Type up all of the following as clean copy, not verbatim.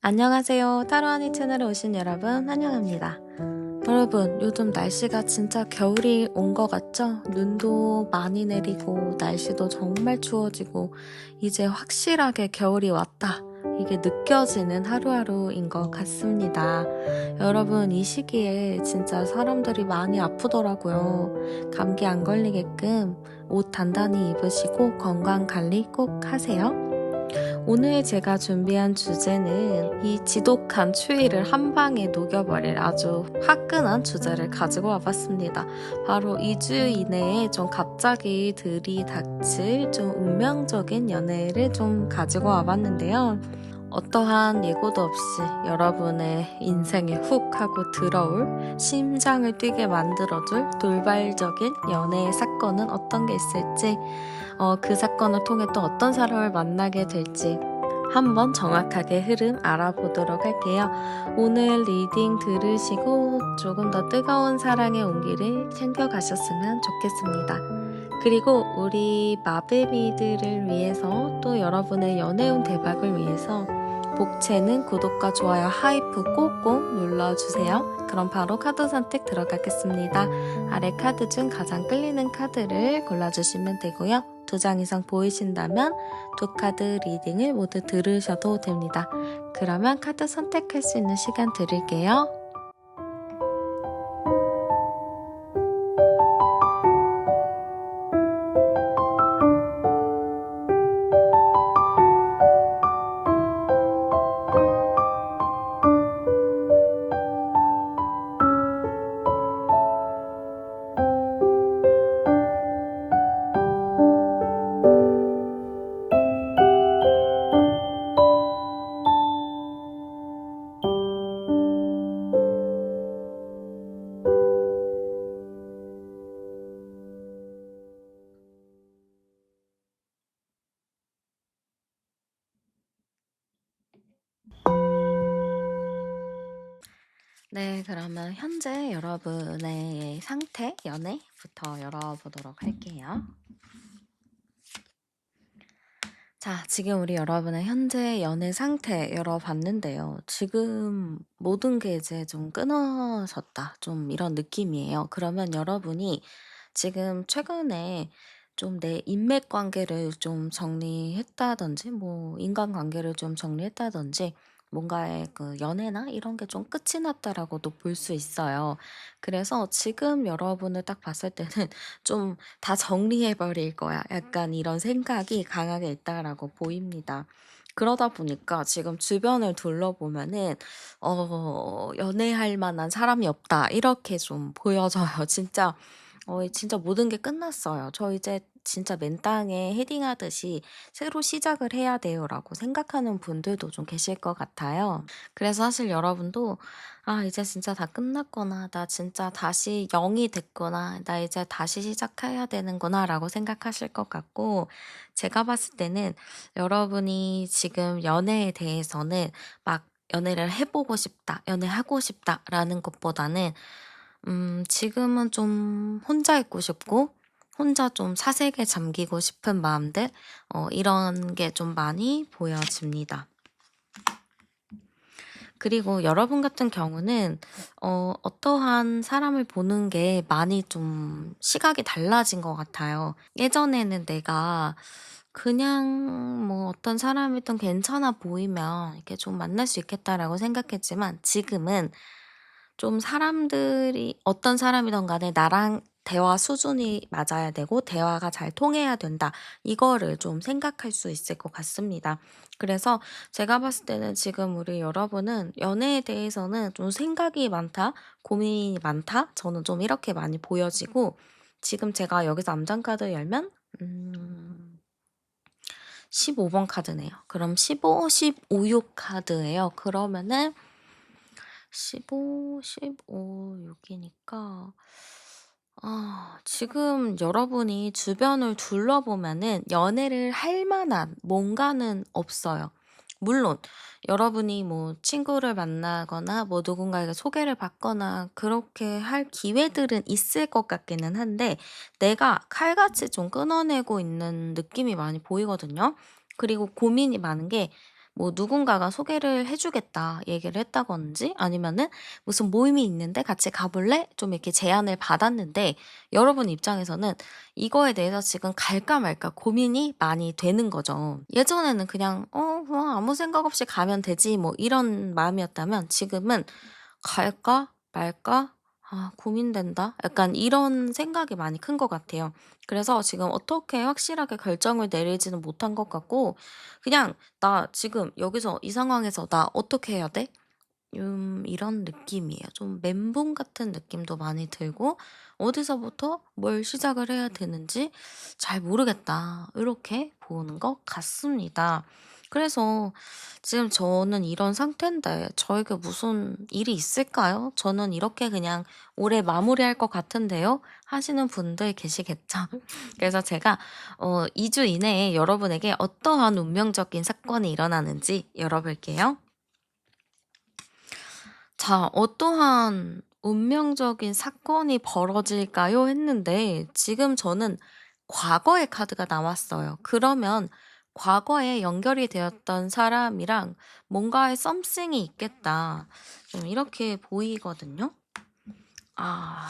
안녕하세요. 타로하니 채널에 오신 여러분 환영합니다. 여러분, 요즘 날씨가 진짜 겨울이 온 것 같죠? 눈도 많이 내리고 날씨도 정말 추워지고 이제 확실하게 겨울이 왔다. 이게 느껴지는 하루하루인 것 같습니다. 여러분, 이 시기에 진짜 사람들이 많이 아프더라고요. 감기 안 걸리게끔 옷 단단히 입으시고 건강 관리 꼭 하세요. 오늘 제가 준비한 주제는 이 지독한 추위를 한 방에 녹여버릴 아주 화끈한 주제를 가지고 와봤습니다. 바로 2주 이내에 좀 갑자기 들이닥칠 좀 운명적인 연애를 좀 가지고 와봤는데요. 어떠한 예고도 없이 여러분의 인생에 훅 하고 들어올 심장을 뛰게 만들어줄 돌발적인 연애의 사건은 어떤 게 있을지 그 사건을 통해 또 어떤 사람을 만나게 될지 한번 정확하게 흐름 알아보도록 할게요. 오늘 리딩 들으시고 조금 더 뜨거운 사랑의 온기를 챙겨가셨으면 좋겠습니다. 그리고 우리 마베미들을 위해서 또 여러분의 연애운 대박을 위해서 복채는 구독과 좋아요, 하이프 꼭꼭 눌러주세요. 그럼 바로 카드 선택 들어가겠습니다. 아래 카드 중 가장 끌리는 카드를 골라주시면 되고요. 2장 이상 보이신다면 2카드 리딩을 모두 들으셔도 됩니다. 그러면 카드 선택할 수 있는 시간 드릴게요. 네, 그러면 현재 여러분의 상태, 연애부터 열어보도록 할게요. 자, 지금 우리 여러분의 현재 연애 상태 열어봤는데요. 지금 모든 게 이제 좀 끊어졌다. 좀 이런 느낌이에요. 그러면 여러분이 지금 최근에 좀 내 인맥 관계를 좀 정리했다든지, 뭐, 인간관계를 좀 정리했다든지, 뭔가의 그 연애나 이런 게 좀 끝이 났다라고도 볼 수 있어요. 그래서 지금 여러분을 딱 봤을 때는 좀 '다 정리해 버릴 거야.' 약간 이런 생각이 강하게 있다라고 보입니다. 그러다 보니까 지금 주변을 둘러보면은 '연애할 만한 사람이 없다.' 이렇게 좀 보여져요. 진짜 모든 게 끝났어요. '저 이제 진짜 맨 땅에 헤딩하듯이 새로 시작을 해야 돼요.'라고 생각하는 분들도 좀 계실 것 같아요. 그래서 사실 여러분도 '아 이제 진짜 다 끝났구나. 나 진짜 다시 0이 됐구나. 나 이제 다시 시작해야 되는구나.'라고 생각하실 것 같고, 제가 봤을 때는 여러분이 지금 연애에 대해서는 막 '연애를 해 보고 싶다. 연애하고 싶다.'라는 것보다는 지금은 좀 혼자 있고 싶고 혼자 좀 사색에 잠기고 싶은 마음들, 이런 게 좀 많이 보여집니다. 그리고 여러분 같은 경우는 어떠한 사람을 보는 게 많이 좀 시각이 달라진 것 같아요. 예전에는 내가 그냥 뭐 어떤 사람이든 괜찮아 보이면 이렇게 좀 만날 수 있겠다라고 생각했지만, 지금은 좀 사람들이 어떤 사람이든 간에 나랑 대화 수준이 맞아야 되고 대화가 잘 통해야 된다. 이거를 좀 생각할 수 있을 것 같습니다. 그래서 제가 봤을 때는 지금 우리 여러분은 연애에 대해서는 좀 생각이 많다, 고민이 많다. 저는 좀 이렇게 많이 보여지고, 지금 제가 여기서 암장카드 열면 15번 카드네요. 그럼 15, 15, 6 카드예요. 그러면은 15, 15, 6이니까 지금 여러분이 주변을 둘러보면은 연애를 할 만한 뭔가는 없어요. 물론 여러분이 뭐 친구를 만나거나 뭐 누군가에게 소개를 받거나 그렇게 할 기회들은 있을 것 같기는 한데, 내가 칼같이 좀 끊어내고 있는 느낌이 많이 보이거든요. 그리고 고민이 많은 게, 뭐 누군가가 소개를 해 주겠다 얘기를 했다든지 아니면은 무슨 모임이 있는데 "같이 가 볼래?" 좀 이렇게 제안을 받았는데 여러분 입장에서는 이거에 대해서 지금 갈까 말까 고민이 많이 되는 거죠. 예전에는 그냥 '어 뭐 아무 생각 없이 가면 되지.' 뭐 이런 마음이었다면 지금은 '갈까 말까? 아 고민된다.' 약간 이런 생각이 많이 큰 것 같아요. 그래서 지금 어떻게 확실하게 결정을 내리지는 못한 것 같고 그냥 '나 지금 여기서 이 상황에서 나 어떻게 해야 돼?' 이런 느낌이에요. 좀 멘붕 같은 느낌도 많이 들고 '어디서부터 뭘 시작을 해야 되는지 잘 모르겠다.' 이렇게 보는 것 같습니다. 그래서 지금 저는 이런 상태인데 저에게 무슨 일이 있을까요? 저는 이렇게 그냥 올해 마무리할 것 같은데요. 하시는 분들 계시겠죠? 그래서 제가 2주 이내에 여러분에게 어떠한 운명적인 사건이 일어나는지 열어볼게요. 자, 어떠한 운명적인 사건이 벌어질까요? 했는데 지금 저는 과거의 카드가 나왔어요. 그러면 과거에 연결이 되었던 사람이랑 뭔가의 썸씽이 있겠다. 좀 이렇게 보이거든요. 아,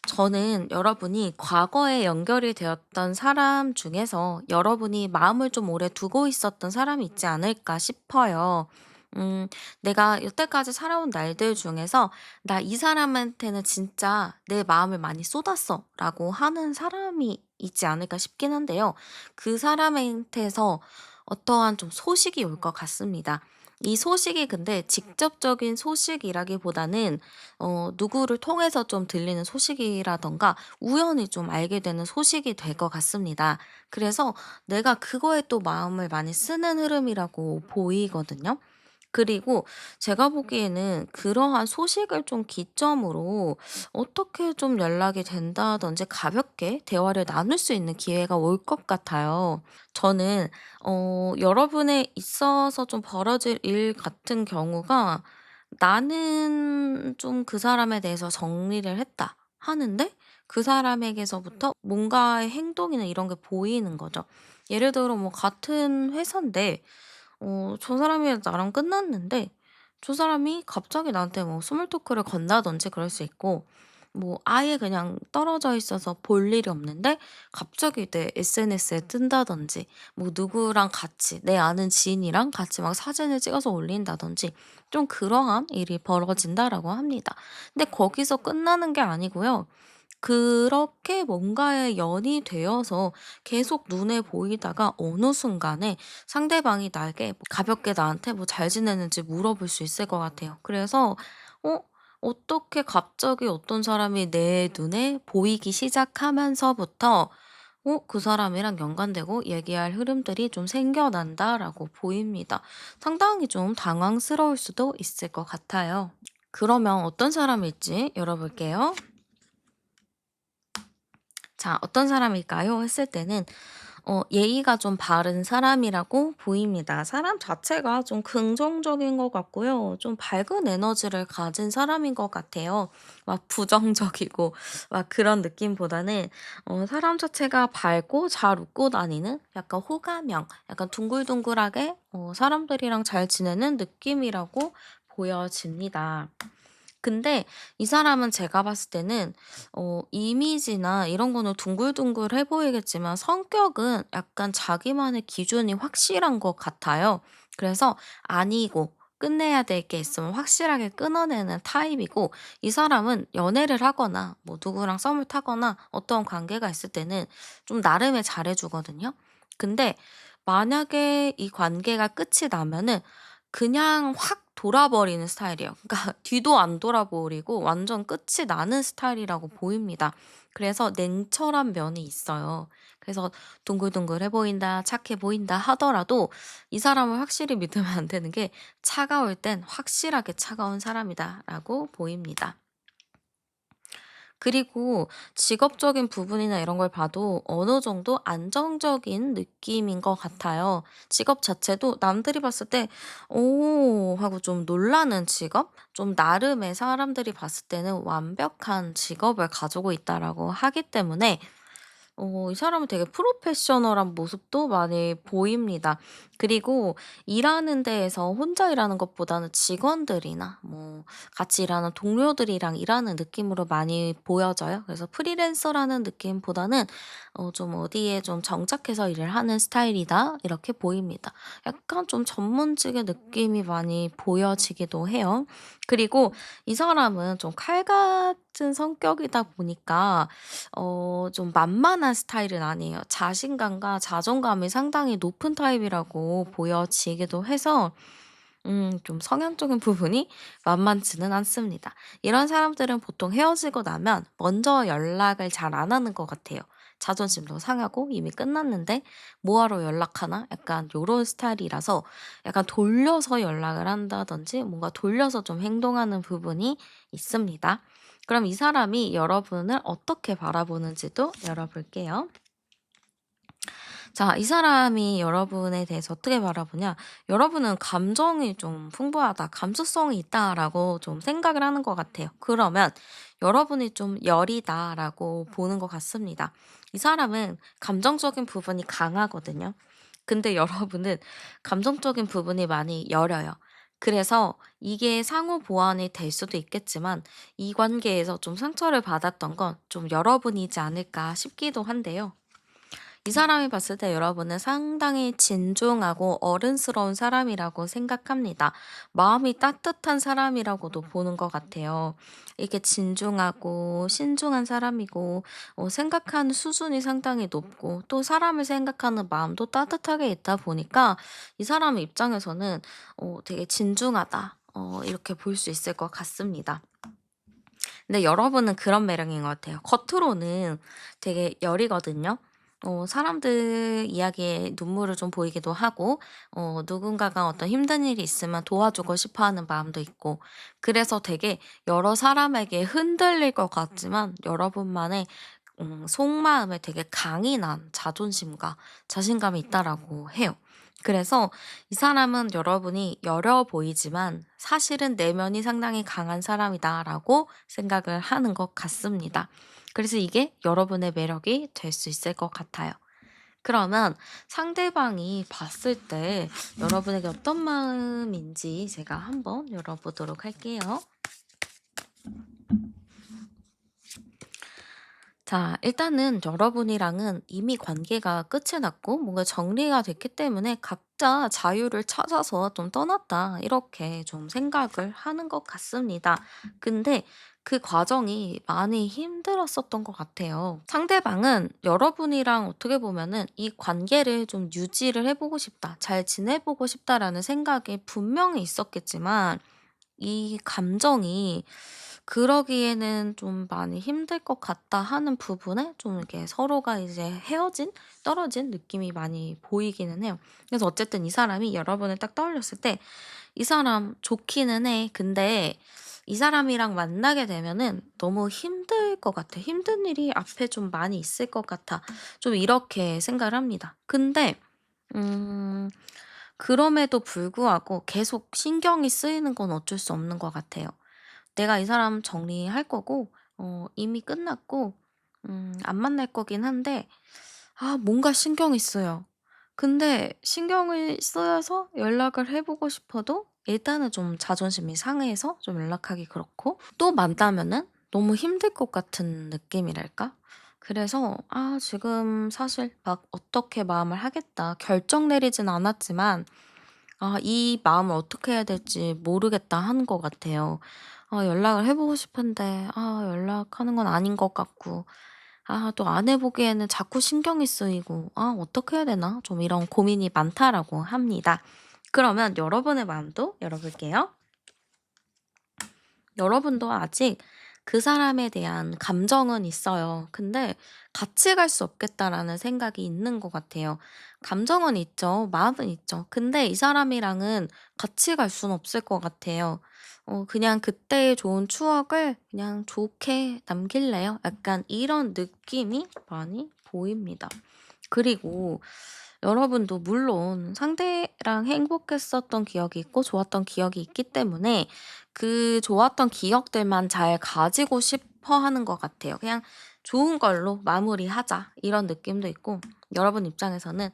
저는 여러분이 과거에 연결이 되었던 사람 중에서 여러분이 마음을 좀 오래 두고 있었던 사람이 있지 않을까 싶어요. 음, 내가 여태까지 살아온 날들 중에서 나 이 사람한테는 진짜 내 마음을 많이 쏟았어 라고 하는 사람이 있지 않을까 싶긴 한데요. 그 사람한테서 어떠한 좀 소식이 올 것 같습니다. 이 소식이 근데 직접적인 소식이라기보다는 누구를 통해서 좀 들리는 소식이라든가 우연히 좀 알게 되는 소식이 될 것 같습니다. 그래서 내가 그거에 또 마음을 많이 쓰는 흐름이라고 보이거든요. 그리고 제가 보기에는 그러한 소식을 좀 기점으로 어떻게 좀 연락이 된다든지 가볍게 대화를 나눌 수 있는 기회가 올 것 같아요. 저는 여러분에 있어서 좀 벌어질 일 같은 경우가 '나는 좀 그 사람에 대해서 정리를 했다.' 하는데 그 사람에게서부터 뭔가의 행동이나 이런 게 보이는 거죠. 예를 들어 뭐 같은 회사인데 저 사람이 나랑 끝났는데 저 사람이 갑자기 나한테 뭐 스몰 토크를 건다든지 그럴 수 있고 뭐 아예 그냥 떨어져 있어서 볼 일이 없는데 갑자기 내 SNS에 뜬다든지 뭐 누구랑 같이 내 아는 지인이랑 같이 막 사진을 찍어서 올린다든지 좀 그러한 일이 벌어진다라고 합니다. 근데 거기서 끝나는 게 아니고요. 그렇게 뭔가에 연이 되어서 계속 눈에 보이다가 어느 순간에 상대방이 나에게 가볍게 나한테 뭐 잘 지내는지 물어볼 수 있을 것 같아요. 그래서 어 어떻게 갑자기 어떤 사람이 내 눈에 보이기 시작하면서부터 그 사람이랑 연관되고 얘기할 흐름들이 좀 생겨난다라고 보입니다. 상당히 좀 당황스러울 수도 있을 것 같아요. 그러면 어떤 사람일지 열어볼게요. 자, 어떤 사람일까요? 했을 때는 예의가 좀 바른 사람이라고 보입니다. 사람 자체가 좀 긍정적인 것 같고요. 좀 밝은 에너지를 가진 사람인 것 같아요. 막 부정적이고 막 그런 느낌보다는 사람 자체가 밝고 잘 웃고 다니는 약간 호감형, 약간 둥글둥글하게 사람들이랑 잘 지내는 느낌이라고 보여집니다. 근데 이 사람은 제가 봤을 때는 이미지나 이런 거는 둥글둥글해 보이겠지만 성격은 약간 자기만의 기준이 확실한 것 같아요. 그래서 아니고 끝내야 될 게 있으면 확실하게 끊어내는 타입이고 이 사람은 연애를 하거나 뭐 누구랑 썸을 타거나 어떤 관계가 있을 때는 좀 나름의 잘해 주거든요. 근데 만약에 이 관계가 끝이 나면은 그냥 확 돌아버리는 스타일이에요. 그러니까 뒤도 안 돌아버리고 완전 끝이 나는 스타일이라고 보입니다. 그래서 냉철한 면이 있어요. 그래서 둥글둥글해 보인다, 착해 보인다 하더라도 이 사람을 확실히 믿으면 안 되는 게 차가울 땐 확실하게 차가운 사람이다라고 보입니다. 그리고 직업적인 부분이나 이런 걸 봐도 어느 정도 안정적인 느낌인 것 같아요. 직업 자체도 남들이 봤을 때, 오, 하고 좀 놀라는 직업? 좀 나름의 사람들이 봤을 때는 완벽한 직업을 가지고 있다라고 하기 때문에 이 사람은 되게 프로페셔널한 모습도 많이 보입니다. 그리고 일하는 데에서 혼자 일하는 것보다는 직원들이나 뭐 같이 일하는 동료들이랑 일하는 느낌으로 많이 보여져요. 그래서 프리랜서라는 느낌보다는 좀 어디에 좀 정착해서 일을 하는 스타일이다 이렇게 보입니다. 약간 좀 전문직의 느낌이 많이 보여지기도 해요. 그리고 이 사람은 좀 칼 같은 성격이다 보니까 좀 만만한 스타일은 아니에요. 자신감과 자존감이 상당히 높은 타입이라고 보여지기도 해서 좀 성향적인 부분이 만만치는 않습니다. 이런 사람들은 보통 헤어지고 나면 먼저 연락을 잘 안 하는 것 같아요. 자존심도 상하고 이미 끝났는데 뭐하러 연락하나? 약간 요런 스타일이라서 약간 돌려서 연락을 한다든지 뭔가 돌려서 좀 행동하는 부분이 있습니다. 그럼 이 사람이 여러분을 어떻게 바라보는지도 열어볼게요. 자, 이 사람이 여러분에 대해서 어떻게 바라보냐? 여러분은 감정이 좀 풍부하다, 감수성이 있다라고 좀 생각을 하는 것 같아요. 그러면 여러분이 좀 여리다라고 보는 것 같습니다. 이 사람은 감정적인 부분이 강하거든요. 근데 여러분은 감정적인 부분이 많이 여려요. 그래서 이게 상호 보완이 될 수도 있겠지만 이 관계에서 좀 상처를 받았던 건 좀 여러분이지 않을까 싶기도 한데요. 이 사람이 봤을 때 여러분은 상당히 진중하고 어른스러운 사람이라고 생각합니다. 마음이 따뜻한 사람이라고도 보는 것 같아요. 이게 진중하고 신중한 사람이고 생각하는 수준이 상당히 높고 또 사람을 생각하는 마음도 따뜻하게 있다 보니까 이 사람 입장에서는 되게 진중하다. 이렇게 볼 수 있을 것 같습니다. 근데 여러분은 그런 매력인 것 같아요. 겉으로는 되게 여리거든요. 사람들 이야기에 눈물을 좀 보이기도 하고, 누군가가 어떤 힘든 일이 있으면 도와주고 싶어 하는 마음도 있고, 그래서 되게 여러 사람에게 흔들릴 것 같지만, 여러분만의 속마음에 되게 강인한 자존심과 자신감이 있다라고 해요. 그래서 이 사람은 여러분이 여려 보이지만 사실은 내면이 상당히 강한 사람이다라고 생각을 하는 것 같습니다. 그래서 이게 여러분의 매력이 될 수 있을 것 같아요. 그러면 상대방이 봤을 때 여러분에게 어떤 마음인지 제가 한번 열어보도록 할게요. 자, 일단은 여러분이랑은 이미 관계가 끝이 났고 뭔가 정리가 됐기 때문에 각자 자유를 찾아서 좀 떠났다. 이렇게 좀 생각을 하는 것 같습니다. 근데 그 과정이 많이 힘들었었던 것 같아요. 상대방은 여러분이랑 어떻게 보면은 이 관계를 좀 유지를 해보고 싶다, 잘 지내보고 싶다라는 생각이 분명히 있었겠지만 이 감정이 그러기에는 좀 많이 힘들 것 같다 하는 부분에 좀 이렇게 서로가 이제 헤어진, 떨어진 느낌이 많이 보이기는 해요. 그래서 어쨌든 이 사람이 여러분을 딱 떠올렸을 때 이 사람 좋기는 해. 근데 이 사람이랑 만나게 되면은 너무 힘들 것 같아. 힘든 일이 앞에 좀 많이 있을 것 같아. 좀 이렇게 생각을 합니다. 근데 음 그럼에도 불구하고 계속 신경이 쓰이는 건 어쩔 수 없는 것 같아요. 내가 이 사람 정리할 거고 이미 끝났고 안 만날 거긴 한데 뭔가 신경이 쓰여. 근데 신경을 쓰여서 연락을 해 보고 싶어도 일단은 좀 자존심이 상해서 좀 연락하기 그렇고 또 만나면은 너무 힘들 것 같은 느낌이랄까? 그래서 지금 사실 막 '어떻게 마음을 하겠다.' 결정 내리진 않았지만 이 마음을 어떻게 해야 될지 모르겠다 하는 것 같아요. 연락을 해 보고 싶은데 연락하는 건 아닌 것 같고 또 안 해 보기에는 자꾸 신경이 쓰이고 '어떻게 해야 되나?' 좀 이런 고민이 많다라고 합니다. 그러면 여러분의 마음도 열어볼게요. 여러분도 아직 그 사람에 대한 감정은 있어요. 근데 '같이 갈 수 없겠다.'라는 생각이 있는 것 같아요. 감정은 있죠. 마음은 있죠. 근데 이 사람이랑은 같이 갈 수는 없을 것 같아요. 그냥 그때의 좋은 추억을 그냥 좋게 남길래요. 약간 이런 느낌이 많이 보입니다. 그리고 여러분도 물론 상대랑 행복했었던 기억이 있고 좋았던 기억이 있기 때문에 그 좋았던 기억들만 잘 가지고 싶어 하는 것 같아요. 그냥 '좋은 걸로 마무리하자.' 이런 느낌도 있고 여러분 입장에서는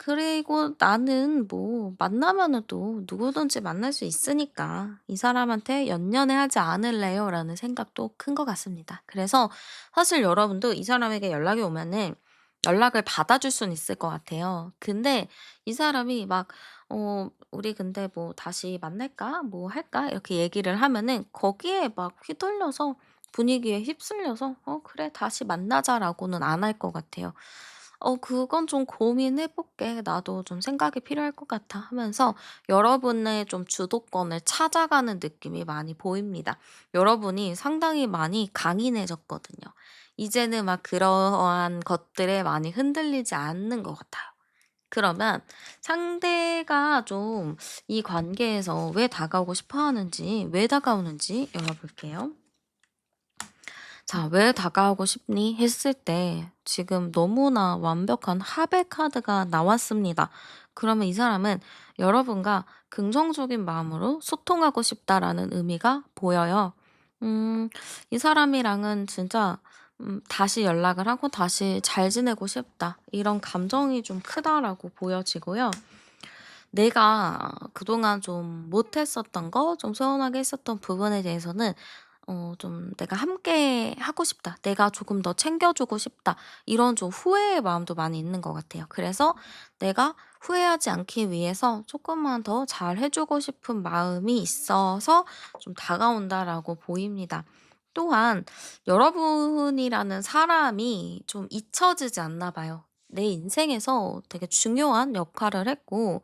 그리고 나는 뭐 만나면은 또 누구든지 만날 수 있으니까 '이 사람한테 연연해하지 않을래요.'라는 생각도 큰 것 같습니다. 그래서 사실 여러분도 이 사람에게 연락이 오면은 연락을 받아줄 수는 있을 것 같아요. 근데 이 사람이 막 "우리 근데 뭐 다시 만날까? 뭐 할까?" 이렇게 얘기를 하면은 거기에 막 휘둘려서 분위기에 휩쓸려서 그래 다시 만나자.'라고는 안 할 것 같아요. 그건 좀 고민해 볼게. 나도 좀 생각이 필요할 것 같아." 하면서 여러분의 좀 주도권을 찾아가는 느낌이 많이 보입니다. 여러분이 상당히 많이 강인해졌거든요. 이제는 막 그러한 것들에 많이 흔들리지 않는 것 같아요. 그러면 상대가 좀 이 관계에서 왜 다가오고 싶어 하는지, 왜 다가오는지 열어볼게요. 자, "왜 다가오고 싶니?" 했을 때 지금 너무나 완벽한 합의 카드가 나왔습니다. 그러면 이 사람은 여러분과 긍정적인 마음으로 소통하고 싶다라는 의미가 보여요. 이 사람이랑은 진짜 다시 연락을 하고 다시 잘 지내고 싶다. 이런 감정이 좀 크다라고 보여지고요. 내가 그동안 좀 못했었던 거, 좀 서운하게 했었던 부분에 대해서는 좀 '내가 함께 하고 싶다. 내가 조금 더 챙겨주고 싶다.' 이런 좀 후회의 마음도 많이 있는 것 같아요. 그래서 내가 후회하지 않기 위해서 조금만 더 잘해 주고 싶은 마음이 있어서 좀 다가온다라고 보입니다. 또한 여러분이라는 사람이 좀 잊혀지지 않나 봐요. 내 인생에서 되게 중요한 역할을 했고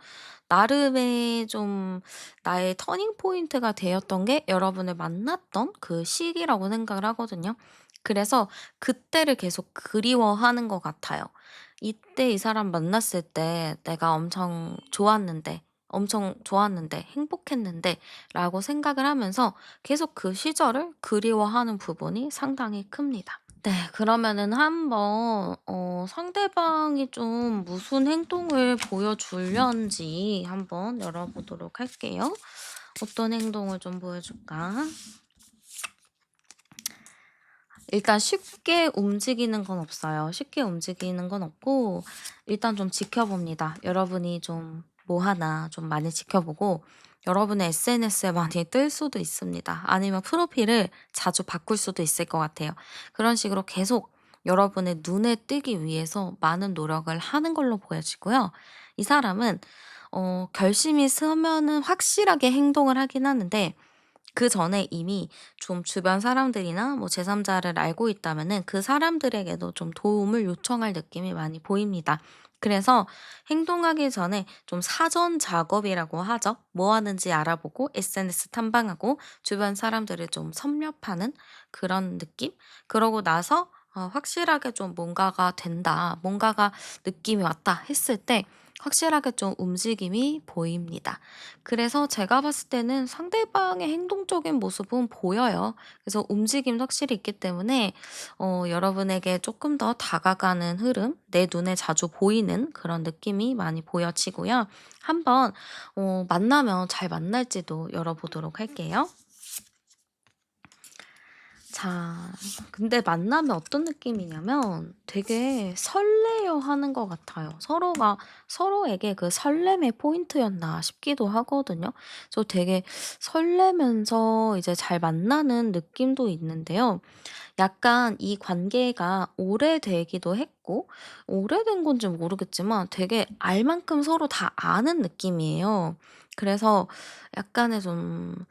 나름의 좀 나의 터닝 포인트가 되었던 게 여러분을 만났던 그 시기라고 생각을 하거든요. 그래서 그때를 계속 그리워하는 것 같아요. 이때 이 사람 만났을 때 내가 엄청 좋았는데, 행복했는데 라고 생각을 하면서 계속 그 시절을 그리워하는 부분이 상당히 큽니다. 네. 그러면은 한번 상대방이 좀 무슨 행동을 보여주려는지 한번 열어보도록 할게요. 어떤 행동을 좀 보여줄까? 일단 쉽게 움직이는 건 없어요. 쉽게 움직이는 건 없고 일단 좀 지켜봅니다. 여러분이 좀 뭐 하나 좀 많이 지켜보고 여러분의 SNS에 많이 뜰 수도 있습니다. 아니면 프로필을 자주 바꿀 수도 있을 것 같아요. 그런 식으로 계속 여러분의 눈에 뜨기 위해서 많은 노력을 하는 걸로 보여지고요. 이 사람은 결심이 서면은 확실하게 행동을 하긴 하는데 그전에 이미 좀 주변 사람들이나 뭐 제3자를 알고 있다면은 그 사람들에게도 좀 도움을 요청할 느낌이 많이 보입니다. 그래서 행동하기 전에 좀 사전 작업이라고 하죠. 뭐 하는지 알아보고 SNS 탐방하고 주변 사람들을 좀 섭렵하는 그런 느낌? 그러고 나서 확실하게 좀 뭔가가 된다, 뭔가가 느낌이 왔다 했을 때 확실하게 좀 움직임이 보입니다. 그래서 제가 봤을 때는 상대방의 행동적인 모습은 보여요. 그래서 움직임도 확실히 있기 때문에 여러분에게 조금 더 다가가는 흐름, 내 눈에 자주 보이는 그런 느낌이 많이 보여지고요. 한번 만나면 잘 만날지도 열어보도록 할게요. 자, 근데 만나면 어떤 느낌이냐면 되게 설레어하는 것 같아요. 서로가 서로에게 그 설렘의 포인트였나 싶기도 하거든요. 그래서 되게 설레면서 이제 잘 만나는 느낌도 있는데요. 약간 이 관계가 오래되기도 했고 오래된 건지 모르겠지만 되게 알 만큼 서로 다 아는 느낌이에요. 그래서 약간의 좀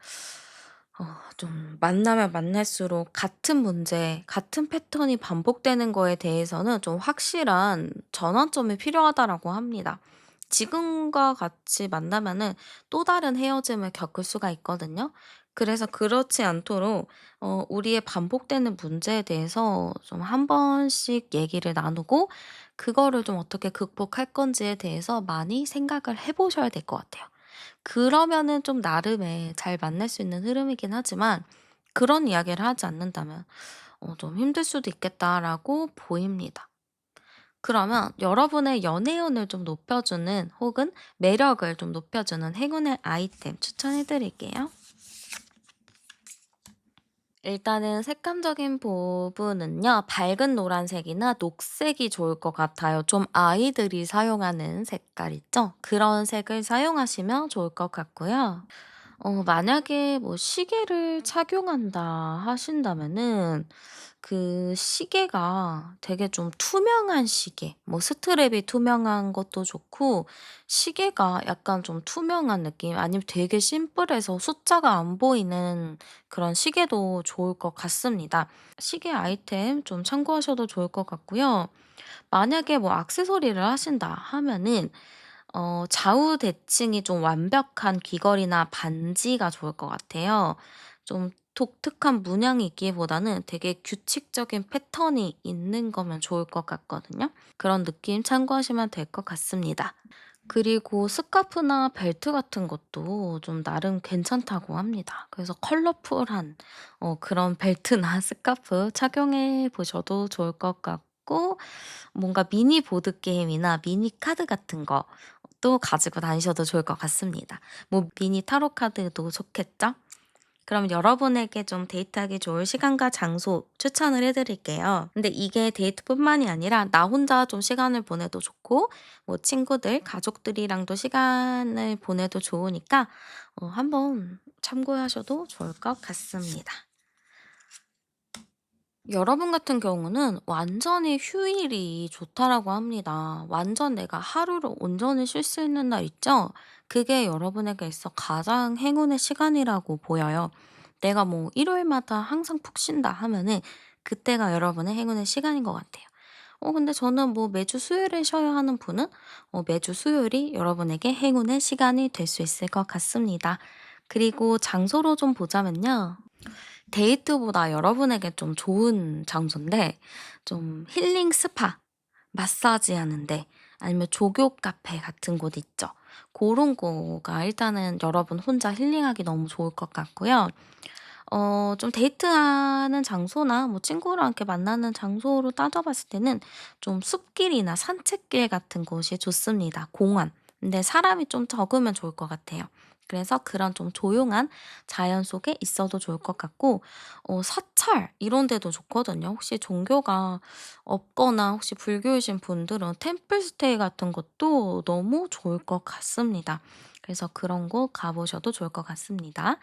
만나면 만날수록 같은 문제, 같은 패턴이 반복되는 거에 대해서는 좀 확실한 전환점이 필요하다라고 합니다. 지금과 같이 만나면은 또 다른 헤어짐을 겪을 수가 있거든요. 그래서 그렇지 않도록 우리의 반복되는 문제에 대해서 좀 한 번씩 얘기를 나누고 그거를 좀 어떻게 극복할 건지에 대해서 많이 생각을 해 보셔야 될 것 같아요. 그러면은 좀 나름의 잘 만날 수 있는 흐름이긴 하지만 그런 이야기를 하지 않는다면 좀 힘들 수도 있겠다라고 보입니다. 그러면 여러분의 연애운을 좀 높여주는 혹은 매력을 좀 높여주는 행운의 아이템 추천해 드릴게요. 일단은 색감적인 부분은요. 밝은 노란색이나 녹색이 좋을 것 같아요. 좀 아이들이 사용하는 색깔 있죠? 그런 색을 사용하시면 좋을 것 같고요. 만약에 뭐 시계를 착용한다 하신다면은 그 시계가 되게 좀 투명한 시계, 뭐 스트랩이 투명한 것도 좋고 시계가 약간 좀 투명한 느낌 아니면 되게 심플해서 숫자가 안 보이는 그런 시계도 좋을 것 같습니다. 시계 아이템 좀 참고하셔도 좋을 것 같고요. 만약에 뭐 액세서리를 하신다 하면은 좌우 대칭이 좀 완벽한 귀걸이나 반지가 좋을 것 같아요. 좀 독특한 문양이 있기보다는 되게 규칙적인 패턴이 있는 거면 좋을 것 같거든요. 그런 느낌 참고하시면 될 것 같습니다. 그리고 스카프나 벨트 같은 것도 좀 나름 괜찮다고 합니다. 그래서 컬러풀한 그런 벨트나 스카프 착용해 보셔도 좋을 것 같고 뭔가 미니 보드게임이나 미니 카드 같은 것도 가지고 다니셔도 좋을 것 같습니다. 뭐 미니 타로 카드도 좋겠죠? 그럼 여러분에게 좀 데이트하기 좋을 시간과 장소 추천을 해 드릴게요. 근데 이게 데이트뿐만이 아니라 나 혼자 좀 시간을 보내도 좋고 뭐 친구들, 가족들이랑도 시간을 보내도 좋으니까 한번 참고하셔도 좋을 것 같습니다. 여러분 같은 경우는 완전히 휴일이 좋다라고 합니다. 완전 내가 하루를 온전히 쉴 수 있는 날 있죠? 그게 여러분에게 있어 가장 행운의 시간이라고 보여요. 내가 뭐 일요일마다 항상 푹 쉰다 하면은 그때가 여러분의 행운의 시간인 것 같아요. 근데 저는 뭐 매주 수요일에 쉬어야 하는 분은 매주 수요일이 여러분에게 행운의 시간이 될 수 있을 것 같습니다. 그리고 장소로 좀 보자면요. 데이트보다 여러분에게 좀 좋은 장소인데 좀 힐링 스파, 마사지 하는데 아니면 조교 카페 같은 곳 있죠. 그런 거가 일단은 여러분 혼자 힐링하기 너무 좋을 것 같고요. 좀 데이트하는 장소나 뭐 친구랑 이렇게 만나는 장소로 따져봤을 때는 좀 숲길이나 산책길 같은 곳이 좋습니다. 공원. 근데 사람이 좀 적으면 좋을 것 같아요. 그래서 그런 좀 조용한 자연 속에 있어도 좋을 것 같고, 사찰 이런 데도 좋거든요. 혹시 종교가 없거나 혹시 불교이신 분들은 템플 스테이 같은 것도 너무 좋을 것 같습니다. 그래서 그런 곳 가보셔도 좋을 것 같습니다.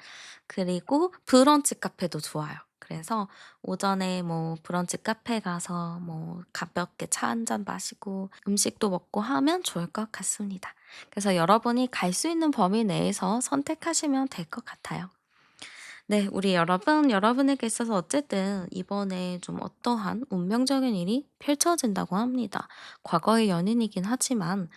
그리고 브런치 카페도 좋아요. 그래서 오전에 뭐 브런치 카페 가서 뭐 가볍게 차 한 잔 마시고 음식도 먹고 하면 좋을 것 같습니다. 그래서 여러분이 갈 수 있는 범위 내에서 선택하시면 될 것 같아요. 네, 우리 여러분, 여러분에게 있어서 어쨌든 이번에 좀 어떠한 운명적인 일이 펼쳐진다고 합니다. 과거의 연인이긴 하지만,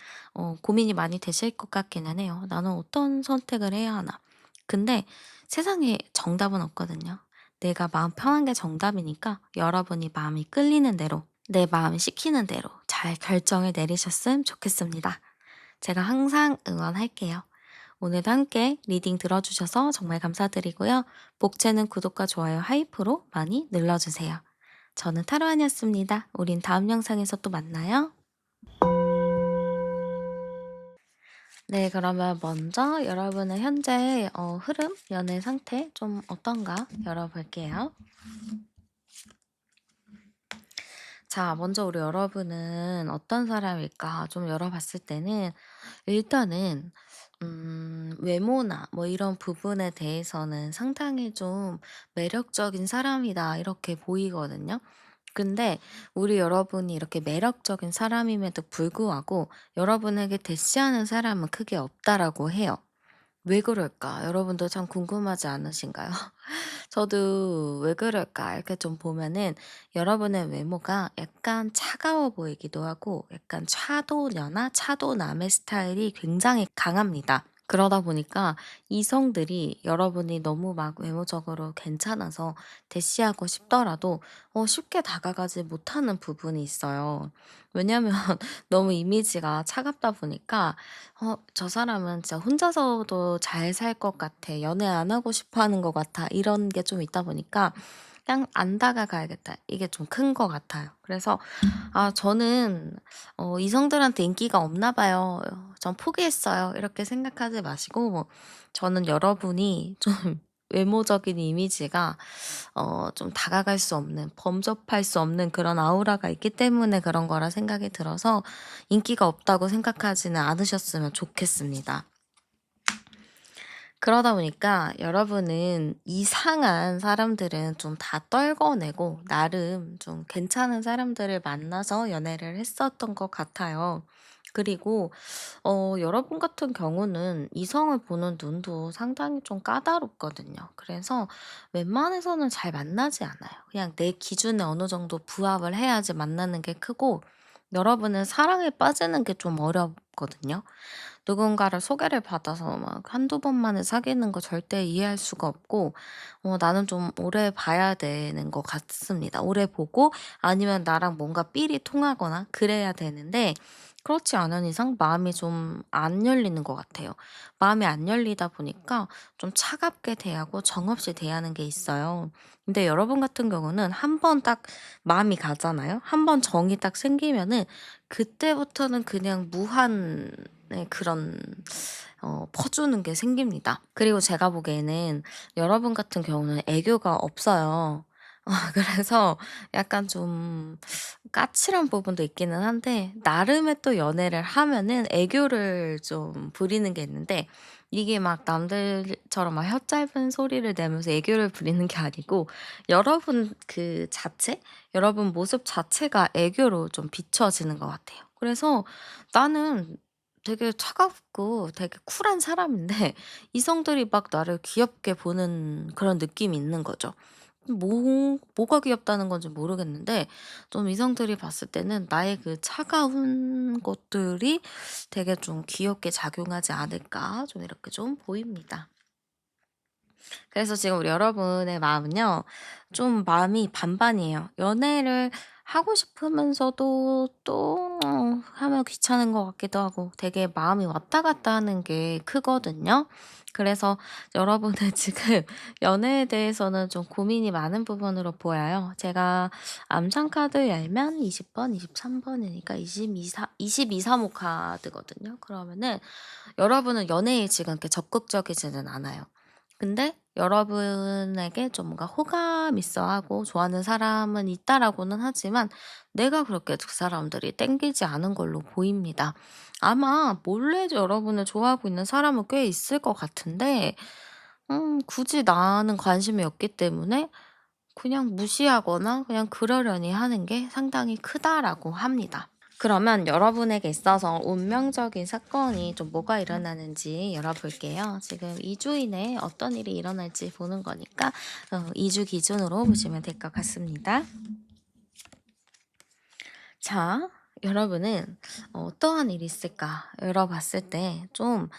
고민이 많이 되실 것 같기는 해요. 나는 어떤 선택을 해야 하나. 근데 세상에 정답은 없거든요. 내가 마음 편한 게 정답이니까 여러분이 마음이 끌리는 대로, 내 마음이 시키는 대로 잘 결정을 내리셨으면 좋겠습니다. 제가 항상 응원할게요. 오늘도 함께 리딩 들어주셔서 정말 감사드리고요. 복채는 구독과 좋아요 하이프로 많이 눌러주세요. 저는 타로안이었습니다. 우린 다음 영상에서 또 만나요. 네, 그러면 먼저 여러분의 현재 흐름, 연애 상태 좀 어떤가 열어볼게요. 자, 먼저 우리 여러분은 어떤 사람일까 좀 열어봤을 때는 일단은 외모나 뭐 이런 부분에 대해서는 상당히 좀 매력적인 사람이다 이렇게 보이거든요. 근데 우리 여러분이 이렇게 매력적인 사람임에도 불구하고 여러분에게 대시하는 사람은 크게 없다라고 해요. 왜 그럴까? 여러분도 참 궁금하지 않으신가요? 저도 왜 그럴까 이렇게 좀 보면은 여러분의 외모가 약간 차가워 보이기도 하고 약간 차도녀나 차도남의 스타일이 굉장히 강합니다. 그러다 보니까 이성들이 여러분이 너무 막 외모적으로 괜찮아서 대시하고 싶더라도 쉽게 다가가지 못하는 부분이 있어요. 왜냐면 너무 이미지가 차갑다 보니까 '저 사람은 진짜 혼자서도 잘 살 것 같아. 연애 안 하고 싶어 하는 것 같아.' 이런 게 좀 있다 보니까 '그냥 안 다가가야겠다.' 이게 좀 큰 것 같아요. 그래서 저는 '이성들한테 인기가 없나 봐요. 전 포기했어요.' 이렇게 생각하지 마시고 저는 여러분이 좀 외모적인 이미지가 좀 다가갈 수 없는, 범접할 수 없는 그런 아우라가 있기 때문에 그런 거라 생각이 들어서 인기가 없다고 생각하지는 않으셨으면 좋겠습니다. 그러다 보니까 여러분은 이상한 사람들은 좀 다 떨궈내고 나름 좀 괜찮은 사람들을 만나서 연애를 했었던 것 같아요. 그리고 여러분 같은 경우는 이성을 보는 눈도 상당히 좀 까다롭거든요. 그래서 웬만해서는 잘 만나지 않아요. 그냥 내 기준에 어느 정도 부합을 해야지 만나는 게 크고, 여러분은 사랑에 빠지는 게 좀 어렵거든요. 누군가를 소개를 받아서 막 한두 번만에 사귀는 거 절대 이해할 수가 없고, 나는 좀 오래 봐야 되는 것 같습니다. 오래 보고 아니면 나랑 뭔가 삘이 통하거나 그래야 되는데, 그렇지 않은 이상 마음이 좀 안 열리는 것 같아요. 마음이 안 열리다 보니까 좀 차갑게 대하고 정없이 대하는 게 있어요. 근데 여러분 같은 경우는 한 번 딱 마음이 가잖아요. 한 번 정이 딱 생기면은 그때부터는 그냥 무한 그런 퍼주는 게 생깁니다. 그리고 제가 보기에는 여러분 같은 경우는 애교가 없어요. 그래서 약간 좀 까칠한 부분도 있기는 한데, 나름의 또 연애를 하면은 애교를 좀 부리는 게 있는데, 이게 막 남들처럼 막 혓짧은 소리를 내면서 애교를 부리는 게 아니고, 여러분 그 자체? 여러분 모습 자체가 애교로 좀 비춰지는 것 같아요. 그래서 나는 되게 차갑고 되게 쿨한 사람인데 이성들이 막 나를 귀엽게 보는 그런 느낌이 있는 거죠. 뭐가 귀엽다는 건지 모르겠는데, 좀 이성들이 봤을 때는 나의 그 차가운 것들이 되게 좀 귀엽게 작용하지 않을까, 좀 이렇게 좀 보입니다. 그래서 지금 우리 여러분의 마음은요, 좀 마음이 반반이에요. 연애를 하고 싶으면서도 또 하면 귀찮은 것 같기도 하고, 되게 마음이 왔다 갔다 하는 게 크거든요. 그래서 여러분은 지금 연애에 대해서는 좀 고민이 많은 부분으로 보여요. 제가 암상 카드 열면 20번, 23번이니까 22, 3호 카드거든요. 그러면은 여러분은 연애에 지금 이렇게 적극적이지는 않아요. 근데 여러분에게 좀 뭔가 호감 있어 하고 좋아하는 사람은 있다라고는 하지만, 내가 그렇게 그 사람들이 땡기지 않은 걸로 보입니다. 아마 몰래 여러분을 좋아하고 있는 사람은 꽤 있을 것 같은데, 굳이 나는 관심이 없기 때문에 그냥 무시하거나 그냥 그러려니 하는 게 상당히 크다라고 합니다. 그러면 여러분에게 있어서 운명적인 사건이 좀 뭐가 일어나는지 열어볼게요. 지금 2주 이내에 어떤 일이 일어날지 보는 거니까 2주 기준으로 보시면 될 것 같습니다. 자, 여러분은 어떠한 일이 있을까 열어봤을 때 좀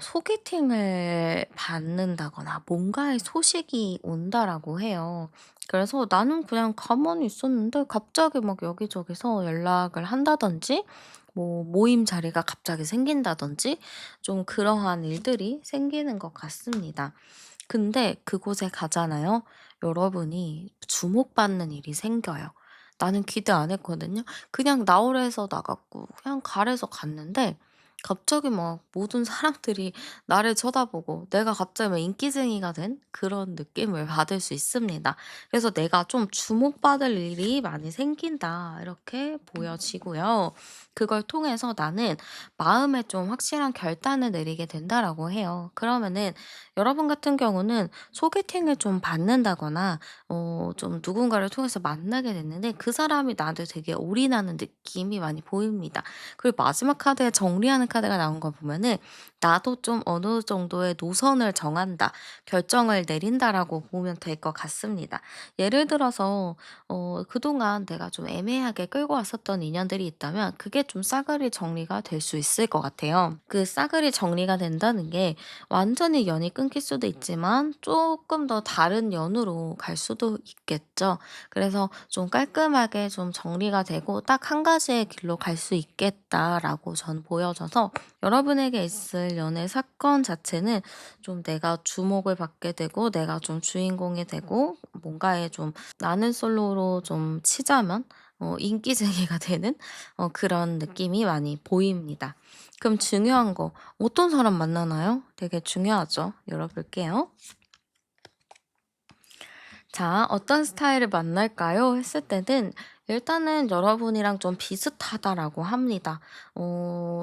소개팅을 받는다거나 뭔가의 소식이 온다라고 해요. 그래서 나는 그냥 가만히 있었는데 갑자기 막 여기저기서 연락을 한다든지, 뭐 모임 자리가 갑자기 생긴다든지, 좀 그러한 일들이 생기는 것 같습니다. 근데 그곳에 가잖아요. 여러분이 주목받는 일이 생겨요. 나는 기대 안 했거든요. 그냥 나오래서 나갔고 그냥 가래서 갔는데, 갑자기 막 모든 사람들이 나를 쳐다보고 내가 갑자기 막 인기쟁이가 된 그런 느낌을 받을 수 있습니다. 그래서 '내가 좀 주목받을 일이 많이 생긴다.' 이렇게 보여지고요. 그걸 통해서 '나는 마음에 좀 확실한 결단을 내리게 된다.'라고 해요. 그러면은 여러분 같은 경우는 소개팅을 좀 받는다거나 좀 누군가를 통해서 만나게 됐는데, 그 사람이 나한테 되게 올인하는 느낌이 많이 보입니다. 그리고 마지막 카드에 정리하는 카드가 나온 거 보면은, 나도 좀 어느 정도의 노선을 정한다, 결정을 내린다라고 보면 될 것 같습니다. 예를 들어서 그동안 내가 좀 애매하게 끌고 왔었던 인연들이 있다면 그게 좀 싸그리 정리가 될 수 있을 것 같아요. 그 싸그리 정리가 된다는 게 완전히 연이 끊길 수도 있지만 조금 더 다른 연으로 갈 수도 있겠죠. 그래서 좀 깔끔하게 좀 정리가 되고 딱 한 가지의 길로 갈 수 있겠다라고 전 보여져서, 여러분에게 있을 연애 사건 자체는 좀 내가 주목을 받게 되고 내가 좀 주인공이 되고 뭔가에 좀 나는 솔로로 좀 치자면 인기쟁이가 되는 그런 느낌이 많이 보입니다. 그럼 중요한 거, 어떤 사람 만나나요? 되게 중요하죠. 열어볼게요. 자, 어떤 스타일을 만날까요? 했을 때는 일단은 여러분이랑 좀 비슷하다라고 합니다.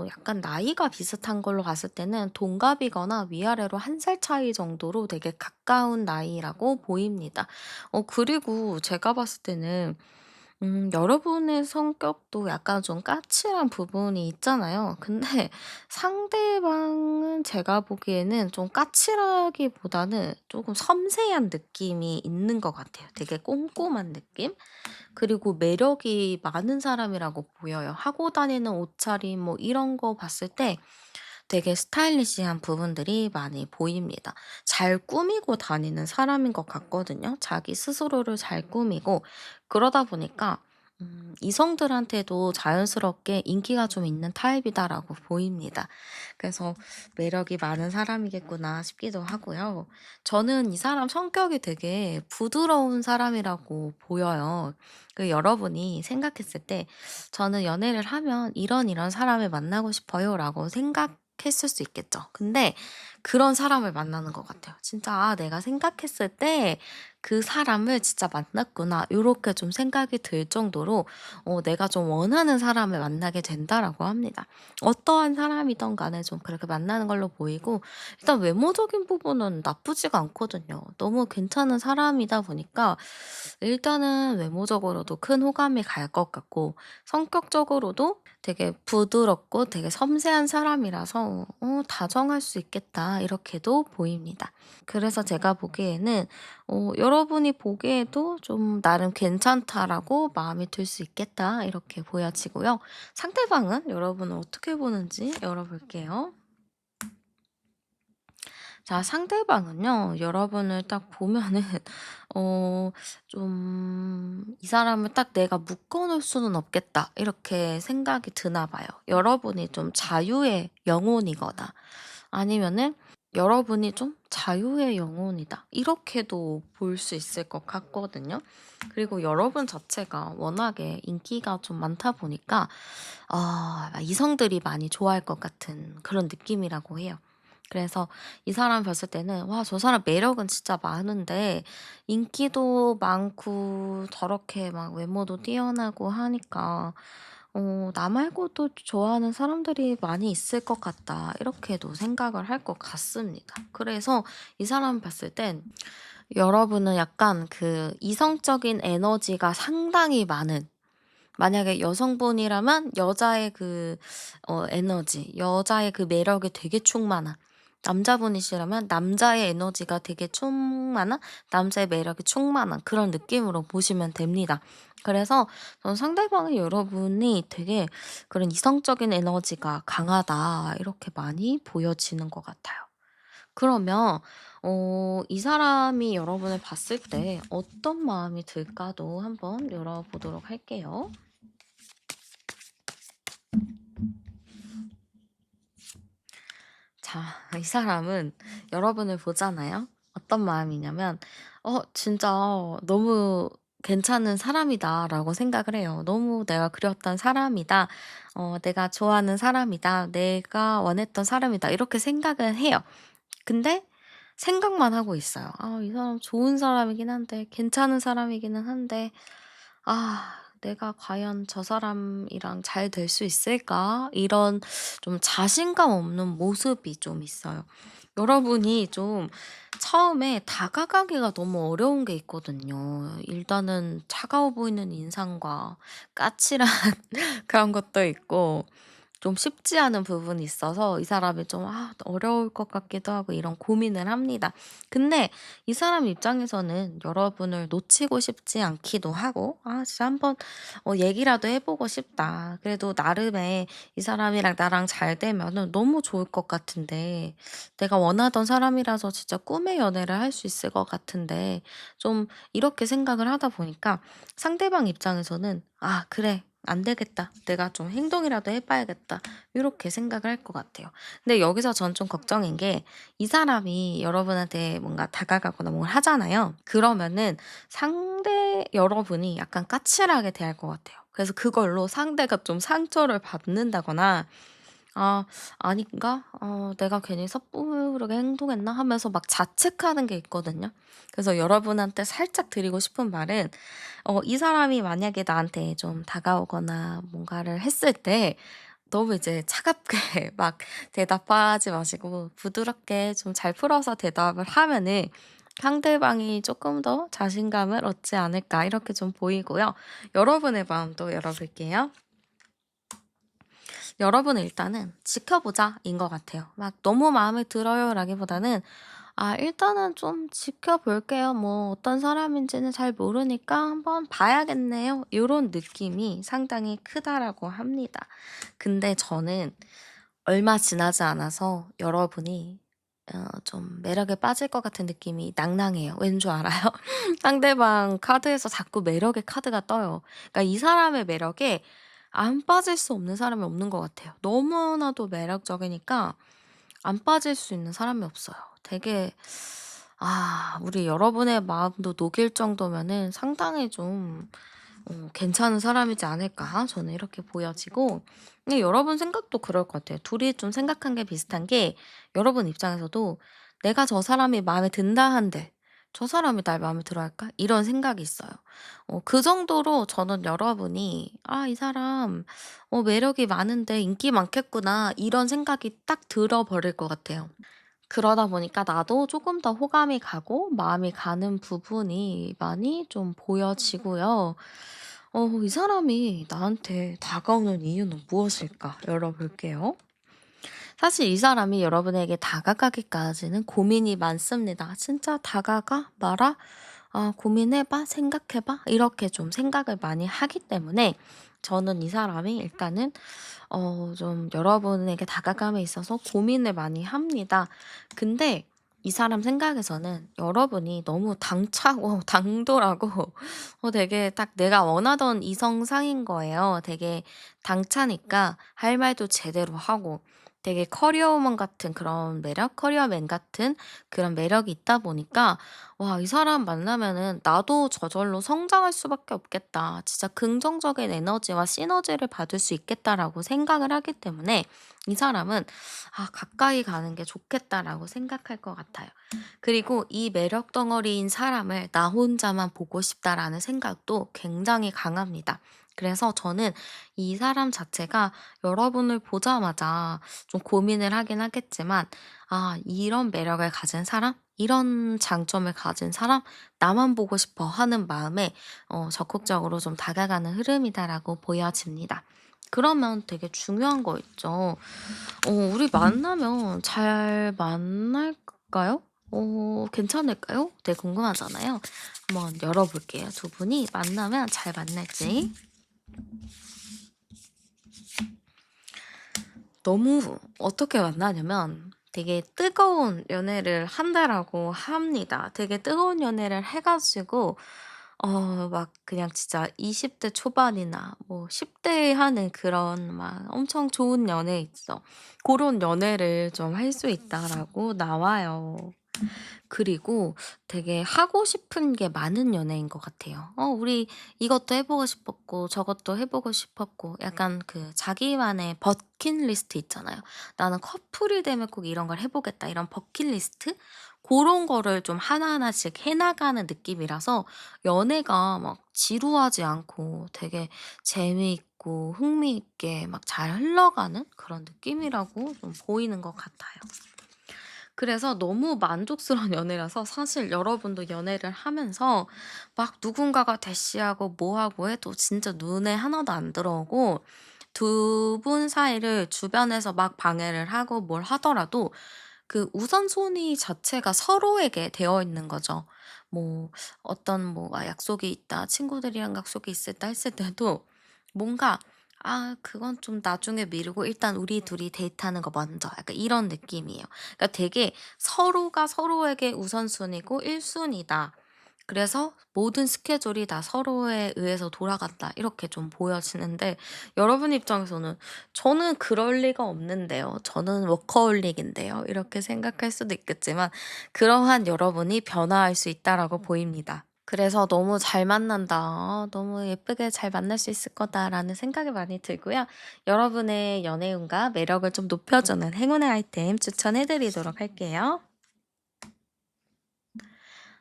약간 나이가 비슷한 걸로 봤을 때는 동갑이거나 위아래로 한 살 차이 정도로 되게 가까운 나이라고 보입니다. 그리고 제가 봤을 때는 여러분의 성격도 약간 좀 까칠한 부분이 있잖아요. 근데 상대방은 제가 보기에는 좀 까칠하기보다는 조금 섬세한 느낌이 있는 것 같아요. 되게 꼼꼼한 느낌? 그리고 매력이 많은 사람이라고 보여요. 하고 다니는 옷차림 뭐 이런 거 봤을 때 되게 스타일리시한 부분들이 많이 보입니다. 잘 꾸미고 다니는 사람인 것 같거든요. 자기 스스로를 잘 꾸미고 그러다 보니까 이성들한테도 자연스럽게 인기가 좀 있는 타입이다라고 보입니다. 그래서 '매력이 많은 사람이겠구나.' 싶기도 하고요. 저는 이 사람 성격이 되게 부드러운 사람이라고 보여요. 여러분이 생각했을 때 '저는 연애를 하면 이런 이런 사람을 만나고 싶어요.'라고 생각했을 수 있겠죠. 근데 그런 사람을 만나는 것 같아요. 진짜 '아 내가 생각했을 때 그 사람을 진짜 만났구나.' 요렇게 좀 생각이 들 정도로 '내가 좀 원하는 사람을 만나게 된다.'라고 합니다. 어떠한 사람이든 간에 좀 그렇게 만나는 걸로 보이고 일단 외모적인 부분은 나쁘지가 않거든요. 너무 괜찮은 사람이다 보니까 일단은 외모적으로도 큰 호감이 갈 것 같고 성격적으로도 되게 부드럽고 되게 섬세한 사람이라서 '다정할 수 있겠다.' 이렇게도 보입니다. 그래서 제가 보기에는 여러분이 보기에도 좀 '나름 괜찮다.'라고 마음이 들 수 있겠다 이렇게 보여지고요. 상대방은 여러분을 어떻게 보는지 열어볼게요. 자, 상대방은요, 여러분을 딱 보면은, 어, 좀, 이 사람을 딱 내가 묶어놓을 수는 없겠다. 이렇게 생각이 드나 봐요. 여러분이 좀 자유의 영혼이거나, 아니면은, 여러분이 좀 자유의 영혼이다. 이렇게도 볼 수 있을 것 같거든요. 그리고 여러분 자체가 워낙에 인기가 좀 많다 보니까, 이성들이 많이 좋아할 것 같은 그런 느낌이라고 해요. 그래서 이 사람 봤을 때는 '와 저 사람 매력은 진짜 많은데 인기도 많고 저렇게 막 외모도 뛰어나고 하니까 나 말고도 좋아하는 사람들이 많이 있을 것 같다.' 이렇게도 생각을 할 것 같습니다. 그래서 이 사람 봤을 땐 여러분은 약간 그 이성적인 에너지가 상당히 많은, 만약에 여성분이라면 여자의 그 에너지, 여자의 그 매력이 되게 충만한, 남자분이시라면 남자의 에너지가 되게 충만한, 남자의 매력이 충만한 그런 느낌으로 보시면 됩니다. 그래서 저는 상대방의 여러분이 되게 그런 이성적인 에너지가 강하다 이렇게 많이 보여지는 것 같아요. 그러면 이 사람이 여러분을 봤을 때 어떤 마음이 들까도 한번 열어보도록 할게요. 자, 이 사람은 여러분을 보잖아요. 어떤 마음이냐면, 진짜 너무 괜찮은 사람이다라고 생각을 해요. 너무 내가 그렸던 사람이다. 내가 좋아하는 사람이다. 내가 원했던 사람이다. 이렇게 생각은 해요. 근데 생각만 하고 있어요. '아 이 사람 좋은 사람이긴 한데 괜찮은 사람이기는 한데 내가 과연 저 사람이랑 잘 될 수 있을까?' 이런 좀 자신감 없는 모습이 좀 있어요. 여러분이 좀 처음에 다가가기가 너무 어려운 게 있거든요. 일단은 차가워 보이는 인상과 까칠한 그런 것도 있고 좀 쉽지 않은 부분이 있어서 이 사람이 좀 어려울 것 같기도 하고 이런 고민을 합니다. 근데 이 사람 입장에서는 여러분을 놓치고 싶지 않기도 하고 '진짜 한번 얘기라도 해 보고 싶다. 그래도 나름의 이 사람이랑 나랑 잘 되면은 너무 좋을 것 같은데 내가 원하던 사람이라서 진짜 꿈의 연애를 할 수 있을 것 같은데.' 좀 이렇게 생각을 하다 보니까 상대방 입장에서는 '아 그래. 안 되겠다. 내가 좀 행동이라도 해 봐야겠다.' 요렇게 생각을 할 것 같아요. 근데 여기서 전 좀 걱정인 게 이 사람이 여러분한테 뭔가 다가가거나 뭘 하잖아요. 그러면은 상대 여러분이 약간 까칠하게 대할 것 같아요. 그래서 그걸로 상대가 좀 상처를 받는다거나 '아 아닌가? 내가 괜히 섣부르게 행동했나?' 하면서 막 자책하는 게 있거든요. 그래서 여러분한테 살짝 드리고 싶은 말은 이 사람이 만약에 나한테 좀 다가오거나 뭔가를 했을 때 너무 이제 차갑게 막 대답하지 마시고 부드럽게 좀 잘 풀어서 대답을 하면은 상대방이 조금 더 자신감을 얻지 않을까 이렇게 좀 보이고요. 여러분의 마음도 열어볼게요. 여러분은 일단은 '지켜보자.'인 것 같아요. 막 '너무 마음에 들어요.'라기보다는 '아 일단은 좀 지켜볼게요. 뭐 어떤 사람인지는 잘 모르니까 한번 봐야겠네요.' 요런 느낌이 상당히 크다라고 합니다. 근데 저는 얼마 지나지 않아서 여러분이 좀 매력에 빠질 것 같은 느낌이 낭낭해요. 왠 줄 알아요? 상대방 카드에서 자꾸 매력의 카드가 떠요. 그러니까 이 사람의 매력에 안 빠질 수 없는 사람이 없는 것 같아요. 너무나도 매력적이니까 안 빠질 수 있는 사람이 없어요. 되게 우리 여러분의 마음도 녹일 정도면은 상당히 좀 괜찮은 사람이지 않을까 저는 이렇게 보여지고 근데 여러분 생각도 그럴 것 같아요. 둘이 좀 생각한 게 비슷한 게 여러분 입장에서도 '내가 저 사람이 마음에 든다 한들 저 사람이 날 마음에 들어 할까?' 이런 생각이 있어요. 그 정도로 저는 여러분이 '아 이 사람 매력이 많은데 인기 많겠구나.' 이런 생각이 딱 들어 버릴 것 같아요. 그러다 보니까 나도 조금 더 호감이 가고 마음이 가는 부분이 많이 좀 보여지고요. 이 사람이 나한테 다가오는 이유는 무엇일까? 열어볼게요. 사실 이 사람이 여러분에게 다가가기까지는 고민이 많습니다. 진짜 다가가? 말아? 고민해봐? 생각해봐? 이렇게 좀 생각을 많이 하기 때문에 저는 이 사람이 일단은 좀 여러분에게 다가감에 있어서 고민을 많이 합니다. 근데 이 사람 생각에서는 여러분이 너무 당차고 당돌하고 되게 딱 내가 원하던 이성상인 거예요. 되게 당차니까 할 말도 제대로 하고 되게 커리어우먼 같은 그런 매력, 커리어맨 같은 그런 매력이 있다 보니까 '와 이 사람 만나면은 나도 저절로 성장할 수밖에 없겠다. 진짜 긍정적인 에너지와 시너지를 받을 수 있겠다.'라고 생각을 하기 때문에 이 사람은 '아 가까이 가는 게 좋겠다.'라고 생각할 것 같아요. 그리고 이 매력 덩어리인 사람을 '나 혼자만 보고 싶다.'라는 생각도 굉장히 강합니다. 그래서 저는 이 사람 자체가 여러분을 보자마자 좀 고민을 하긴 하겠지만 '아 이런 매력을 가진 사람? 이런 장점을 가진 사람? 나만 보고 싶어.' 하는 마음에 적극적으로 좀 다가가는 흐름이다라고 보여집니다. 그러면 되게 중요한 거 있죠. 우리 만나면 잘 만날까요? 괜찮을까요? 되게 궁금하잖아요. 한번 열어볼게요. 두 분이 만나면 잘 만날지. 너무 어떻게 만나냐면 되게 뜨거운 연애를 한다라고 합니다. 되게 뜨거운 연애를 해 가지고 막 그냥 진짜 20대 초반이나 뭐 10 대에 하는 그런 막 엄청 좋은 연애 있죠. 그런 연애를 좀 할 수 있다라고 나와요. 그리고 되게 하고 싶은 게 많은 연애인 것 같아요. 우리 이것도 해 보고 싶었고 저것도 해 보고 싶었고 약간 그 자기만의 버킷리스트 있잖아요. '나는 커플이 되면 꼭 이런 걸 해 보겠다.' 이런 버킷리스트? 고런 거를 좀 하나하나씩 해 나가는 느낌이라서 연애가 막 지루하지 않고 되게 재미있고 흥미있게 막 잘 흘러가는 그런 느낌이라고 좀 보이는 것 같아요. 그래서 너무 만족스러운 연애라서 사실 여러분도 연애를 하면서 막 누군가가 대시하고 뭐 하고 해도 진짜 눈에 하나도 안 들어오고 두 분 사이를 주변에서 막 방해를 하고 뭘 하더라도 그 우선순위 자체가 서로에게 되어 있는 거죠. 뭐 어떤 뭐 약속이 있다, 친구들이랑 약속이 있었다 했을 때도 뭔가 '아 그건 좀 나중에 미루고 일단 우리 둘이 데이트하는 거 먼저.' 약간 이런 느낌이에요. 그러니까 되게 서로가 서로에게 우선순위고 1 순위다. 그래서 '모든 스케줄이 다 서로에 의해서 돌아간다.' 이렇게 좀 보여지는데 여러분 입장에서는 '저는 그럴 리가 없는데요. 저는 워커홀릭인데요.' 이렇게 생각할 수도 있겠지만 그러한 여러분이 변화할 수 있다라고 보입니다. 그래서 '너무 잘 만난다. 너무 예쁘게 잘 만날 수 있을 거다.'라는 생각이 많이 들고요. 여러분의 연애운과 매력을 좀 높여주는 행운의 아이템 추천해 드리도록 할게요.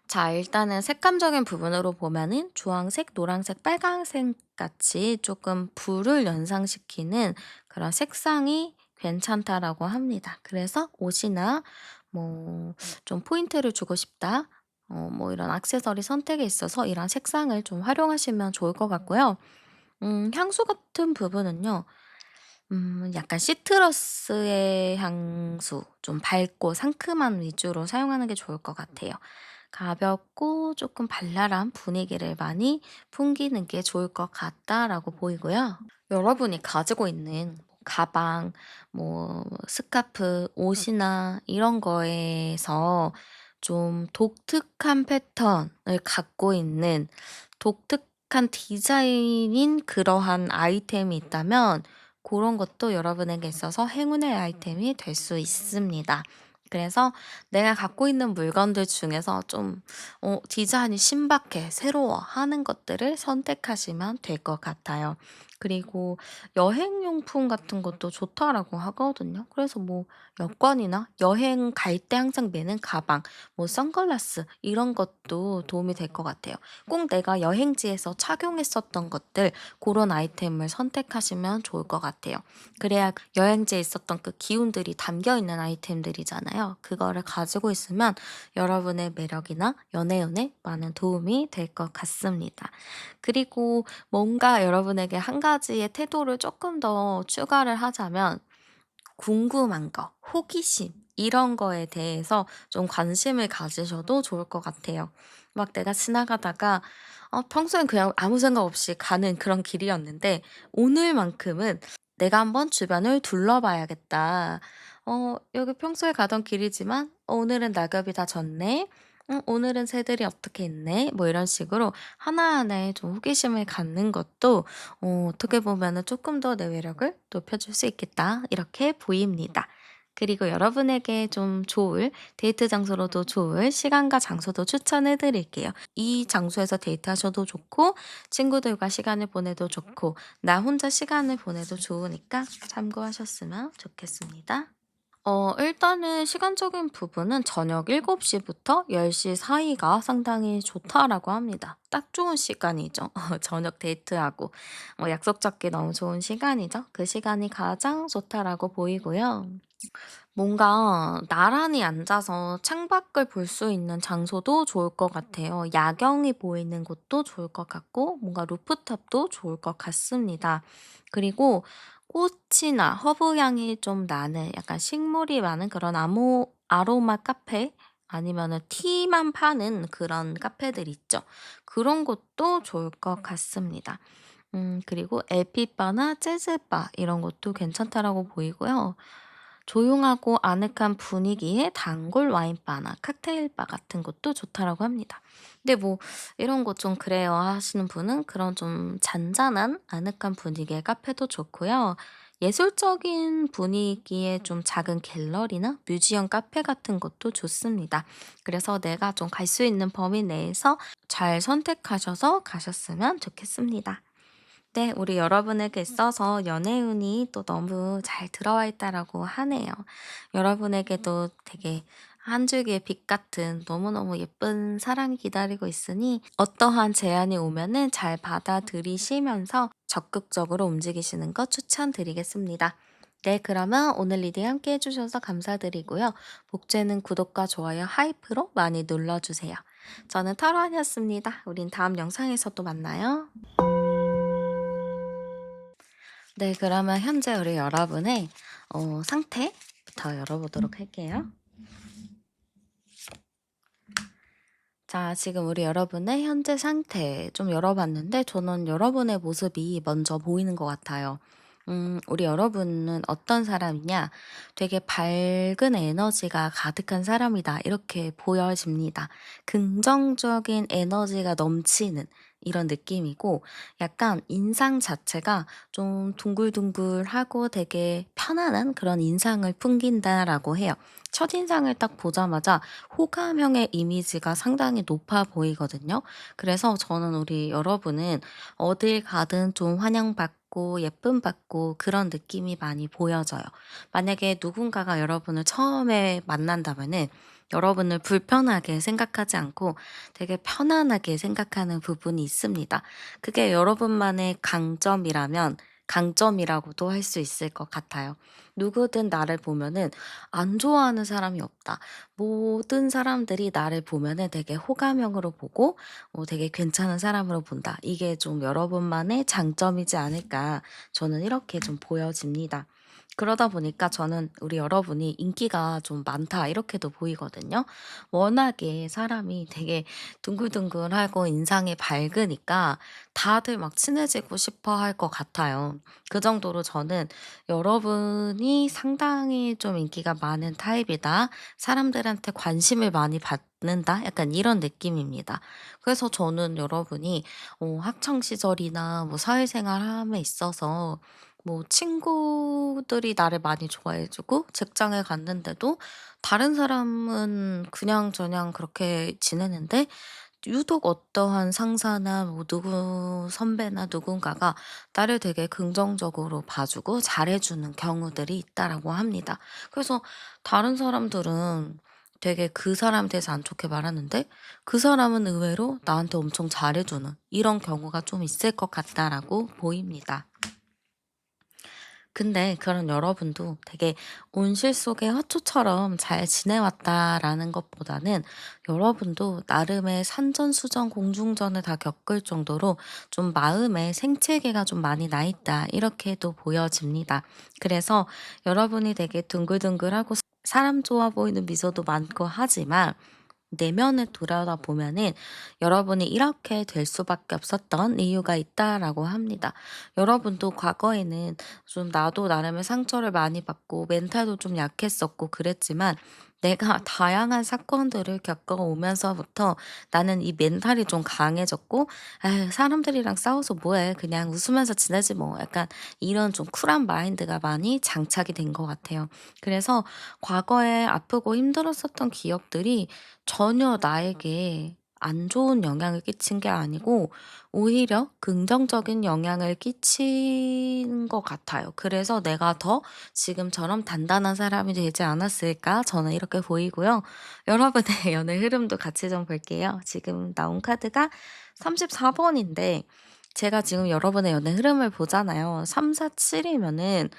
자, 일단은 색감적인 부분으로 보면은 주황색, 노란색, 빨강색 같이 조금 불을 연상시키는 그런 색상이 괜찮다라고 합니다. 그래서 옷이나 뭐 좀 포인트를 주고 싶다. 뭐 이런 액세서리 선택에 있어서 이런 색상을 좀 활용하시면 좋을 것 같고요. 향수 같은 부분은요. 약간 시트러스의 향수, 좀 밝고 상큼한 위주로 사용하는 게 좋을 것 같아요. 가볍고 조금 발랄한 분위기를 많이 풍기는 게 좋을 것 같다라고 보이고요. 여러분이 가지고 있는 뭐 가방, 뭐 스카프, 옷이나 이런 거에서 좀 독특한 패턴을 갖고 있는 독특한 디자인인 그러한 아이템이 있다면 그런 것도 여러분에게 있어서 행운의 아이템이 될 수 있습니다. 그래서 내가 갖고 있는 물건들 중에서 좀 디자인이 신박해, 새로워 하는 것들을 선택하시면 될 것 같아요. 그리고 여행용품 같은 것도 좋다라고 하거든요. 그래서 뭐 여권이나 여행 갈 때 항상 매는 가방, 뭐 선글라스 이런 것도 도움이 될 것 같아요. 꼭 내가 여행지에서 착용했었던 것들 그런 아이템을 선택하시면 좋을 것 같아요. 그래야 여행지에 있었던 그 기운들이 담겨 있는 아이템들이잖아요. 그거를 가지고 있으면 여러분의 매력이나 연애운에 많은 도움이 될 것 같습니다. 그리고 뭔가 여러분에게 한 가지의 태도를 조금 더 추가를 하자면 궁금한 거, 호기심 이런 거에 대해서 좀 관심을 가지셔도 좋을 것 같아요. 막 내가 지나가다가 평소엔 그냥 아무 생각 없이 가는 그런 길이었는데 오늘만큼은 '내가 한번 주변을 둘러봐야겠다. 여기 평소에 가던 길이지만 오늘은 낙엽이 다 졌네. 오늘은 새들이 어떻게 있네.' 뭐 이런 식으로 하나하나에 좀 호기심을 갖는 것도 어떻게 보면은 조금 더 내 매력을 높여줄 수 있겠다.' 이렇게 보입니다. 그리고 여러분에게 좀 좋을 데이트 장소로도 좋을 시간과 장소도 추천해 드릴게요. 이 장소에서 데이트하셔도 좋고 친구들과 시간을 보내도 좋고 나 혼자 시간을 보내도 좋으니까 참고하셨으면 좋겠습니다. 일단은 시간적인 부분은 저녁 7시 부터 10시 사이가 상당히 좋다라고 합니다. 딱 좋은 시간이죠. 저녁 데이트하고 약속 잡기 너무 좋은 시간이죠. 그 시간이 가장 좋다라고 보이고요. 뭔가 나란히 앉아서 창밖을 볼 수 있는 장소도 좋을 것 같아요. 야경이 보이는 곳도 좋을 것 같고 뭔가 루프탑도 좋을 것 같습니다. 그리고 꽃이나 허브 향이 좀 나는 약간 식물이 많은 그런 아로마 카페 아니면은 티만 파는 그런 카페들 있죠. 그런 곳도 좋을 것 같습니다. 그리고 에피바나 재즈바 이런 것도 괜찮다라고 보이고요. 조용하고 아늑한 분위기의 단골 와인바나 칵테일바 같은 것도 좋다라고 합니다. 근데 뭐 이런 거 좀 그래요 하시는 분은 그런 좀 잔잔한 아늑한 분위기의 카페도 좋고요. 예술적인 분위기의 좀 작은 갤러리나 뮤지엄 카페 같은 것도 좋습니다. 그래서 내가 좀 갈 수 있는 범위 내에서 잘 선택하셔서 가셨으면 좋겠습니다. 네, 우리 여러분에게 있어서 연애운이 또 너무 잘 들어와 있다라고 하네요. 여러분에게도 되게 한 줄기의 빛 같은 너무너무 예쁜 사랑이 기다리고 있으니 어떠한 제안이 오면은 잘 받아들이시면서 적극적으로 움직이시는 것 추천드리겠습니다. 네, 그러면 오늘 리딩 함께 해주셔서 감사드리고요. 복제는 구독과 좋아요, 하이프로 많이 눌러주세요. 저는 타로안이었습니다. 우린 다음 영상에서 또 만나요. 네, 그러면 현재 우리 여러분의 상태부터 열어보도록 할게요. 자, 지금 우리 여러분의 현재 상태 좀 열어봤는데 저는 여러분의 모습이 먼저 보이는 것 같아요. 우리 여러분은 어떤 사람이냐? 되게 밝은 에너지가 가득한 사람이다. 이렇게 보여집니다. 긍정적인 에너지가 넘치는 이런 느낌이고 약간 인상 자체가 좀 둥글둥글하고 되게 편안한 그런 인상을 풍긴다라고 해요. 첫인상을 딱 보자마자 호감형의 이미지가 상당히 높아 보이거든요. 그래서 저는 우리 여러분은 어딜 가든 좀 환영받고 예쁨 받고 그런 느낌이 많이 보여져요. 만약에 누군가가 여러분을 처음에 만난다면은 여러분을 불편하게 생각하지 않고 되게 편안하게 생각하는 부분이 있습니다. 그게 여러분만의 강점이라면 강점이라고도 할 수 있을 것 같아요. 누구든 나를 보면은 안 좋아하는 사람이 없다. 모든 사람들이 나를 보면은 되게 호감형으로 보고 되게 괜찮은 사람으로 본다. 이게 좀 여러분만의 장점이지 않을까 저는 이렇게 좀 보여집니다. 그러다 보니까 저는 우리 여러분이 인기가 좀 많다 이렇게도 보이거든요. 워낙에 사람이 되게 둥글둥글하고 인상이 밝으니까 다들 막 친해지고 싶어 할 것 같아요. 그 정도로 저는 여러분이 상당히 좀 인기가 많은 타입이다. 사람들한테 관심을 많이 받는다. 약간 이런 느낌입니다. 그래서 저는 여러분이 학창 시절이나 뭐 사회생활함에 있어서 뭐 친구들이 나를 많이 좋아해 주고 직장에 갔는데도 다른 사람은 그냥저냥 그렇게 지내는데 유독 어떠한 상사나 뭐 누구 선배나 누군가가 나를 되게 긍정적으로 봐주고 잘해주는 경우들이 있다라고 합니다. 그래서 다른 사람들은 되게 그 사람에 대해서 안 좋게 말하는데 그 사람은 의외로 나한테 엄청 잘해주는 이런 경우가 좀 있을 것 같다라고 보입니다. 근데 그런 여러분도 되게 온실 속의 화초처럼 잘 지내왔다라는 것보다는 여러분도 나름의 산전수전 공중전을 다 겪을 정도로 좀 마음에 생채계가 좀 많이 나 있다. 이렇게도 보여집니다. 그래서 여러분이 되게 둥글둥글하고 사람 좋아 보이는 미소도 많고 하지만 내면을 돌아보면은 여러분이 이렇게 될 수밖에 없었던 이유가 있다라고 합니다. 여러분도 과거에는 좀 나도 나름의 상처를 많이 받고 멘탈도 좀 약했었고 그랬지만 내가 다양한 사건들을 겪어오면서부터 나는 이 멘탈이 좀 강해졌고, 아, 사람들이랑 싸워서 뭐해. 그냥 웃으면서 지내지 뭐. 약간 이런 좀 쿨한 마인드가 많이 장착이 된 것 같아요. 그래서 과거에 아프고 힘들었었던 기억들이 전혀 나에게 안 좋은 영향을 끼친 게 아니고 오히려 긍정적인 영향을 끼친 것 같아요. 그래서 내가 더 지금처럼 단단한 사람이 되지 않았을까? 저는 이렇게 보이고요. 여러분의 연애 흐름도 같이 좀 볼게요. 지금 나온 카드가 34번인데 제가 지금 여러분의 연애 흐름을 보잖아요. 3, 4, 7이면은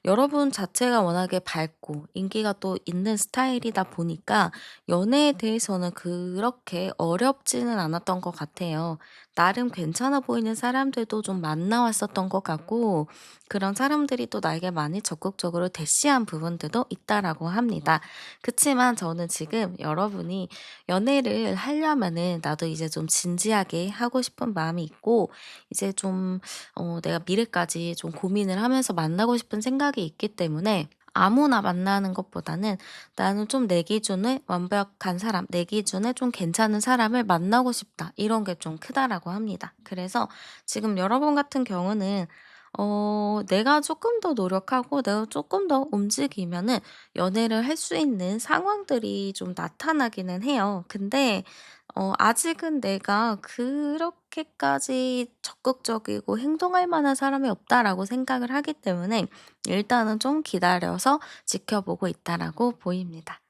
여러분 자체가 워낙에 밝고 인기가 또 있는 스타일이다 보니까 연애에 대해서는 그렇게 어렵지는 않았던 것 같아요. 나름 괜찮아 보이는 사람들도 좀 만나왔었던 것 같고 그런 사람들이 또 나에게 많이 적극적으로 대시한 부분들도 있다라고 합니다. 그치만 저는 지금 여러분이 연애를 하려면은 나도 이제 좀 진지하게 하고 싶은 마음이 있고 이제 좀 내가 미래까지 좀 고민을 하면서 만나고 싶은 생각이 있기 때문에 아무나 만나는 것보다는 나는 좀 내 기준에 완벽한 사람, 내 기준에 좀 괜찮은 사람을 만나고 싶다. 이런 게 좀 크다라고 합니다. 그래서 지금 여러분 같은 경우는 내가 조금 더 노력하고 내가 조금 더 움직이면은 연애를 할 수 있는 상황들이 좀 나타나기는 해요. 근데 아직은 내가 그렇게까지 적극적이고 행동할 만한 사람이 없다라고 생각을 하기 때문에 일단은 좀 기다려서 지켜보고 있다라고 보입니다.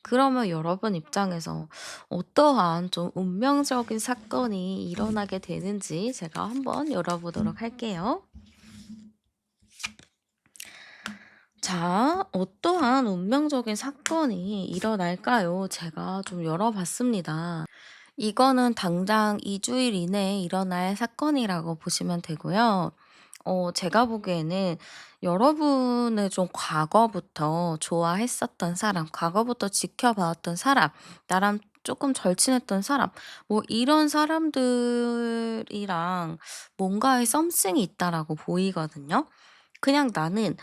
그러면 여러분 입장에서 어떠한 좀 운명적인 사건이 일어나게 되는지 제가 한번 열어보도록 할게요. 자, 어떠한 운명적인 사건이 일어날까요? 제가 좀 열어봤습니다. 이거는 당장 2주일 이내에 일어날 사건이라고 보시면 되고요. 제가 보기에는 여러분을 좀 과거부터 좋아했었던 사람, 과거부터 지켜봐왔던 사람, 나랑 조금 절친했던 사람, 뭐 이런 사람들이랑 뭔가의 썸씽이 있다라고 보이거든요. 그냥 나는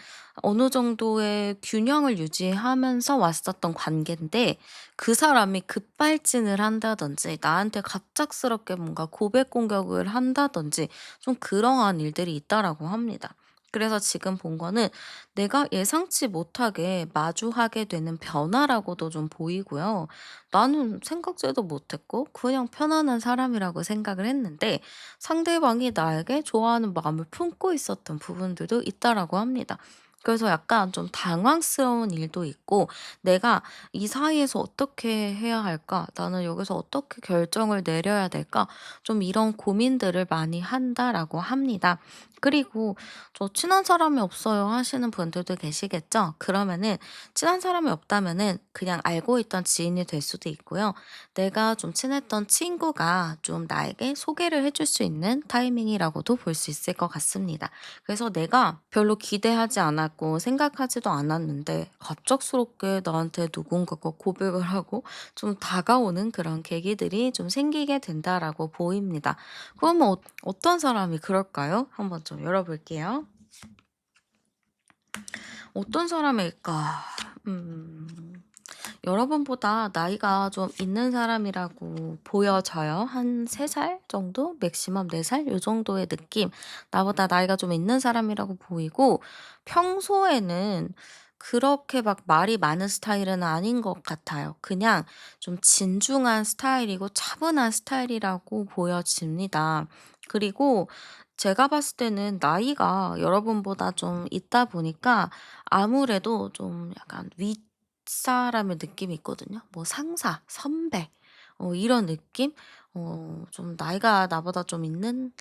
어느 정도의 균형을 유지하면서 왔었던 관계인데 그 사람이 급발진을 한다든지 나한테 갑작스럽게 뭔가 고백 공격을 한다든지 좀 그러한 일들이 있다라고 합니다. 그래서 지금 본 거는 내가 예상치 못하게 마주하게 되는 변화라고도 좀 보이고요. 나는 생각지도 못했고 그냥 편안한 사람이라고 생각을 했는데 상대방이 나에게 좋아하는 마음을 품고 있었던 부분들도 있다라고 합니다. 그래서 약간 좀 당황스러운 일도 있고 '내가 이 사이에서 어떻게 해야 할까? 나는 여기서 어떻게 결정을 내려야 될까?' 좀 이런 고민들을 많이 한다라고 합니다. 그리고 "저 친한 사람이 없어요." 하시는 분들도 계시겠죠? 그러면은 친한 사람이 없다면은 그냥 알고 있던 지인이 될 수도 있고요. 내가 좀 친했던 친구가 좀 나에게 소개를 해줄 수 있는 타이밍이라고도 볼 수 있을 것 같습니다. 그래서 내가 별로 기대하지 않았고 생각하지도 않았는데 갑작스럽게 나한테 누군가가 고백을 하고 좀 다가오는 그런 계기들이 좀 생기게 된다라고 보입니다. 그러면 어떤 사람이 그럴까요? 한번 좀 열어볼게요. 어떤 사람일까? 음. 여러분보다 나이가 좀 있는 사람이라고 보여져요. 한 3살 정도? 맥시멈 4살? 요 정도의 느낌. 나보다 나이가 좀 있는 사람이라고 보이고 평소에는 그렇게 막 말이 많은 스타일은 아닌 것 같아요. 그냥 좀 진중한 스타일이고 차분한 스타일이라고 보여집니다. 그리고 제가 봤을 때는 나이가 여러분보다 좀 있다 보니까 아무래도 좀 약간 윗사람의 느낌이 있거든요. 뭐 상사, 선배 이런 느낌? 좀 나이가 나보다 좀 있는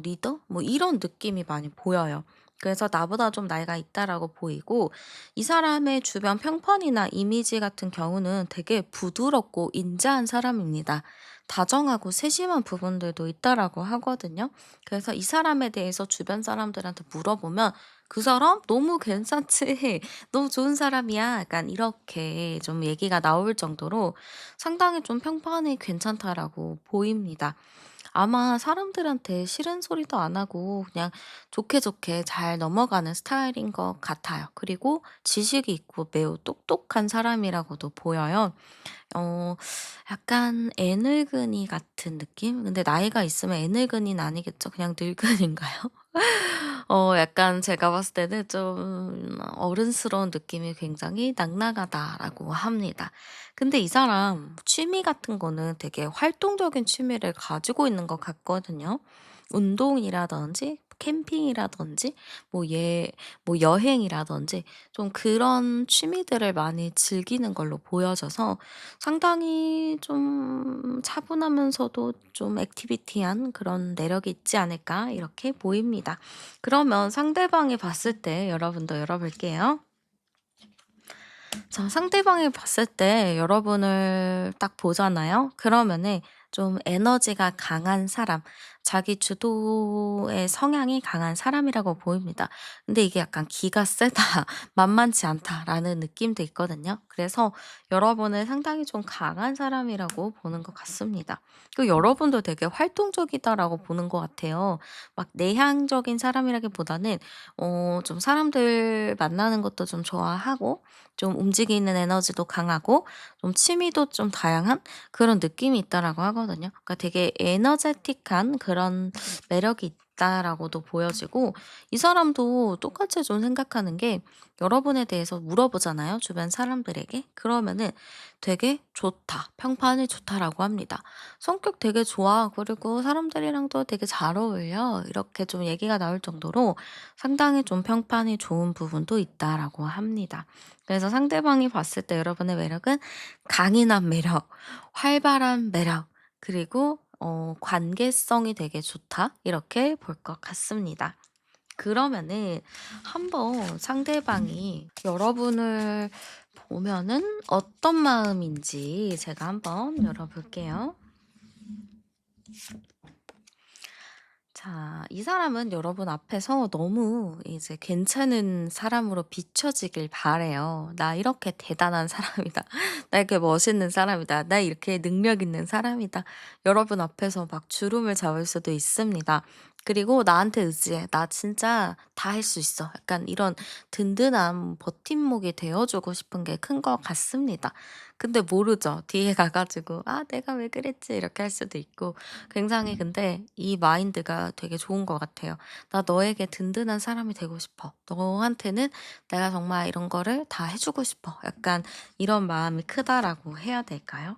리더? 뭐 이런 느낌이 많이 보여요. 그래서 나보다 좀 나이가 있다라고 보이고 이 사람의 주변 평판이나 이미지 같은 경우는 되게 부드럽고 인자한 사람입니다. 다정하고 세심한 부분들도 있다라고 하거든요. 그래서 이 사람에 대해서 주변 사람들한테 물어보면 "그 사람? 너무 괜찮지. 너무 좋은 사람이야." 약간 이렇게 좀 얘기가 나올 정도로 상당히 좀 평판이 괜찮다라고 보입니다. 아마 사람들한테 싫은 소리도 안 하고 그냥 좋게 좋게 잘 넘어가는 스타일인 것 같아요. 그리고 지식이 있고 매우 똑똑한 사람이라고도 보여요. 어 약간 애늙은이 같은 느낌? 근데 나이가 있으면 애늙은이는 아니겠죠. 그냥 늙은인가요? 약간 제가 봤을 때는 좀 어른스러운 느낌이 굉장히 낙낙하다라고 합니다. 근데 이 사람 취미 같은 거는 되게 활동적인 취미를 가지고 있는 것 같거든요. 운동이라든지 캠핑이라든지 뭐 여행이라든지 좀 그런 취미들을 많이 즐기는 걸로 보여져서 상당히 좀 차분하면서도 좀 액티비티한 그런 내력이 있지 않을까 이렇게 보입니다. 그러면 상대방이 봤을 때 여러분도 열어볼게요. 자, 상대방이 봤을 때 여러분을 딱 보잖아요. 그러면은 좀 에너지가 강한 사람, 자기 주도의 성향이 강한 사람이라고 보입니다. 근데 이게 약간 '기가 세다. 만만치 않다.'라는 느낌도 있거든요. 그래서 여러분을 상당히 좀 강한 사람이라고 보는 것 같습니다. 그리고 여러분도 되게 활동적이다라고 보는 것 같아요. 막 내향적인 사람이라기보다는 좀 사람들 만나는 것도 좀 좋아하고 좀 움직이는 에너지도 강하고 좀 취미도 좀 다양한 그런 느낌이 있다라고 하거든요. 그러니까 되게 에너제틱한 그런 매력이 있다라고도 보여지고 이 사람도 똑같이 좀 생각하는 게 여러분에 대해서 물어보잖아요, 주변 사람들에게. 그러면은 되게 "좋다. 평판이 좋다."라고 합니다. "성격 되게 좋아. 그리고 사람들이랑도 되게 잘 어울려." 이렇게 좀 얘기가 나올 정도로 상당히 좀 평판이 좋은 부분도 있다라고 합니다. 그래서 상대방이 봤을 때 여러분의 매력은 강인한 매력, 활발한 매력, 그리고 관계성이 되게 좋다. 이렇게 볼 것 같습니다. 그러면은 한번 상대방이 여러분을 보면은 어떤 마음인지 제가 한번 열어볼게요. 자, 이 사람은 여러분 앞에서 너무 이제 괜찮은 사람으로 비춰지길 바래요. '나 이렇게 대단한 사람이다. 나 이렇게 멋있는 사람이다. 나 이렇게 능력 있는 사람이다.' 여러분 앞에서 막 주름을 잡을 수도 있습니다. 그리고 "나한테 의지해. 나 진짜 다 할 수 있어." 약간 이런 든든한 버팀목이 되어 주고 싶은 게 큰 것 같습니다. 근데 모르죠. 뒤에 가 가지고 '아 내가 왜 그랬지.' 이렇게 할 수도 있고 굉장히 근데 이 마인드가 되게 좋은 것 같아요. '나 너에게 든든한 사람이 되고 싶어. 너한테는 내가 정말 이런 거를 다 해 주고 싶어.' 약간 이런 마음이 크다라고 해야 될까요?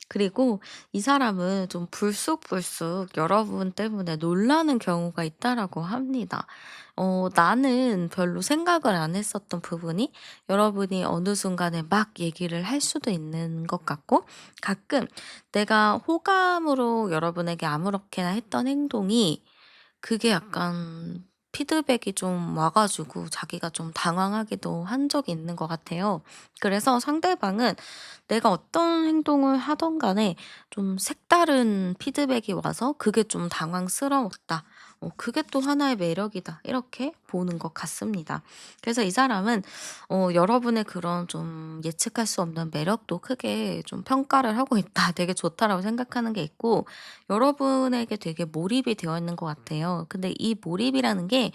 그리고 이 사람은 좀 불쑥불쑥 여러분 때문에 놀라는 경우가 있다라고 합니다. 나는 별로 생각을 안 했었던 부분이 여러분이 어느 순간에 막 얘기를 할 수도 있는 것 같고 가끔 내가 호감으로 여러분에게 아무렇게나 했던 행동이 그게 약간 피드백이 좀 와 가지고 자기가 좀 당황하기도 한 적이 있는 것 같아요. 그래서 상대방은 내가 어떤 행동을 하던 간에 좀 색다른 피드백이 와서 그게 좀 당황스러웠다. 그게 또 하나의 매력이다. 이렇게 보는 것 같습니다. 그래서 이 사람은 여러분의 그런 좀 예측할 수 없는 매력도 크게 좀 평가를 하고 있다. 되게 좋다라고 생각하는 게 있고 여러분에게 되게 몰입이 되어 있는 것 같아요. 근데 이 몰입이라는 게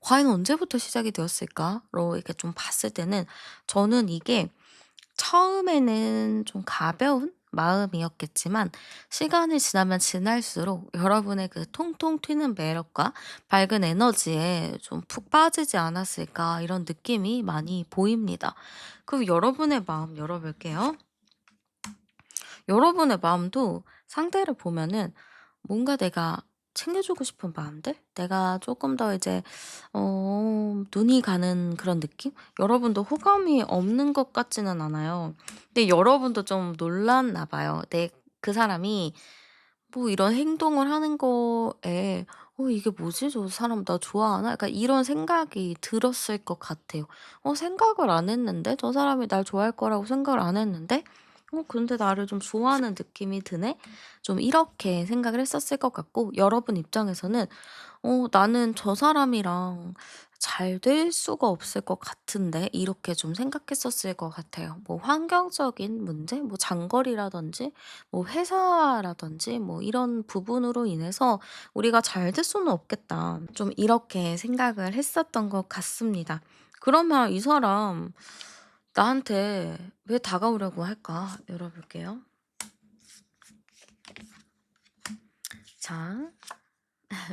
'과연 언제부터 시작이 되었을까?'로 이렇게 좀 봤을 때는 저는 이게 처음에는 좀 가벼운 마음이었겠지만 시간이 지나면 지날수록 여러분의 그 통통 튀는 매력과 밝은 에너지에 좀 푹 빠지지 않았을까 이런 느낌이 많이 보입니다. 그럼 여러분의 마음 열어볼게요. 여러분의 마음도 상대를 보면은 뭔가 내가 챙겨주고 싶은 마음들? 내가 조금 더 이제 눈이 가는 그런 느낌? 여러분도 호감이 없는 것 같지는 않아요. 근데 여러분도 좀 놀랐나 봐요. 그 사람이 뭐 이런 행동을 하는 거에 '이게 뭐지? 저 사람 나 좋아하나?' 약간 이런 생각이 들었을 것 같아요. '생각을 안 했는데? 저 사람이 날 좋아할 거라고 생각을 안 했는데? 근데 나를 좀 좋아하는 느낌이 드네?' 좀 이렇게 생각을 했었을 것 같고 여러분 입장에서는 '나는 저 사람이랑 잘 될 수가 없을 것 같은데.' 이렇게 좀 생각했었을 것 같아요. 뭐 환경적인 문제 뭐 장거리라든지 뭐 회사라든지 뭐 이런 부분으로 인해서 '우리가 잘 될 수는 없겠다.' 좀 이렇게 생각을 했었던 것 같습니다. 그러면 이 사람 나한테 왜 다가오려고 할까? 열어 볼게요. 자.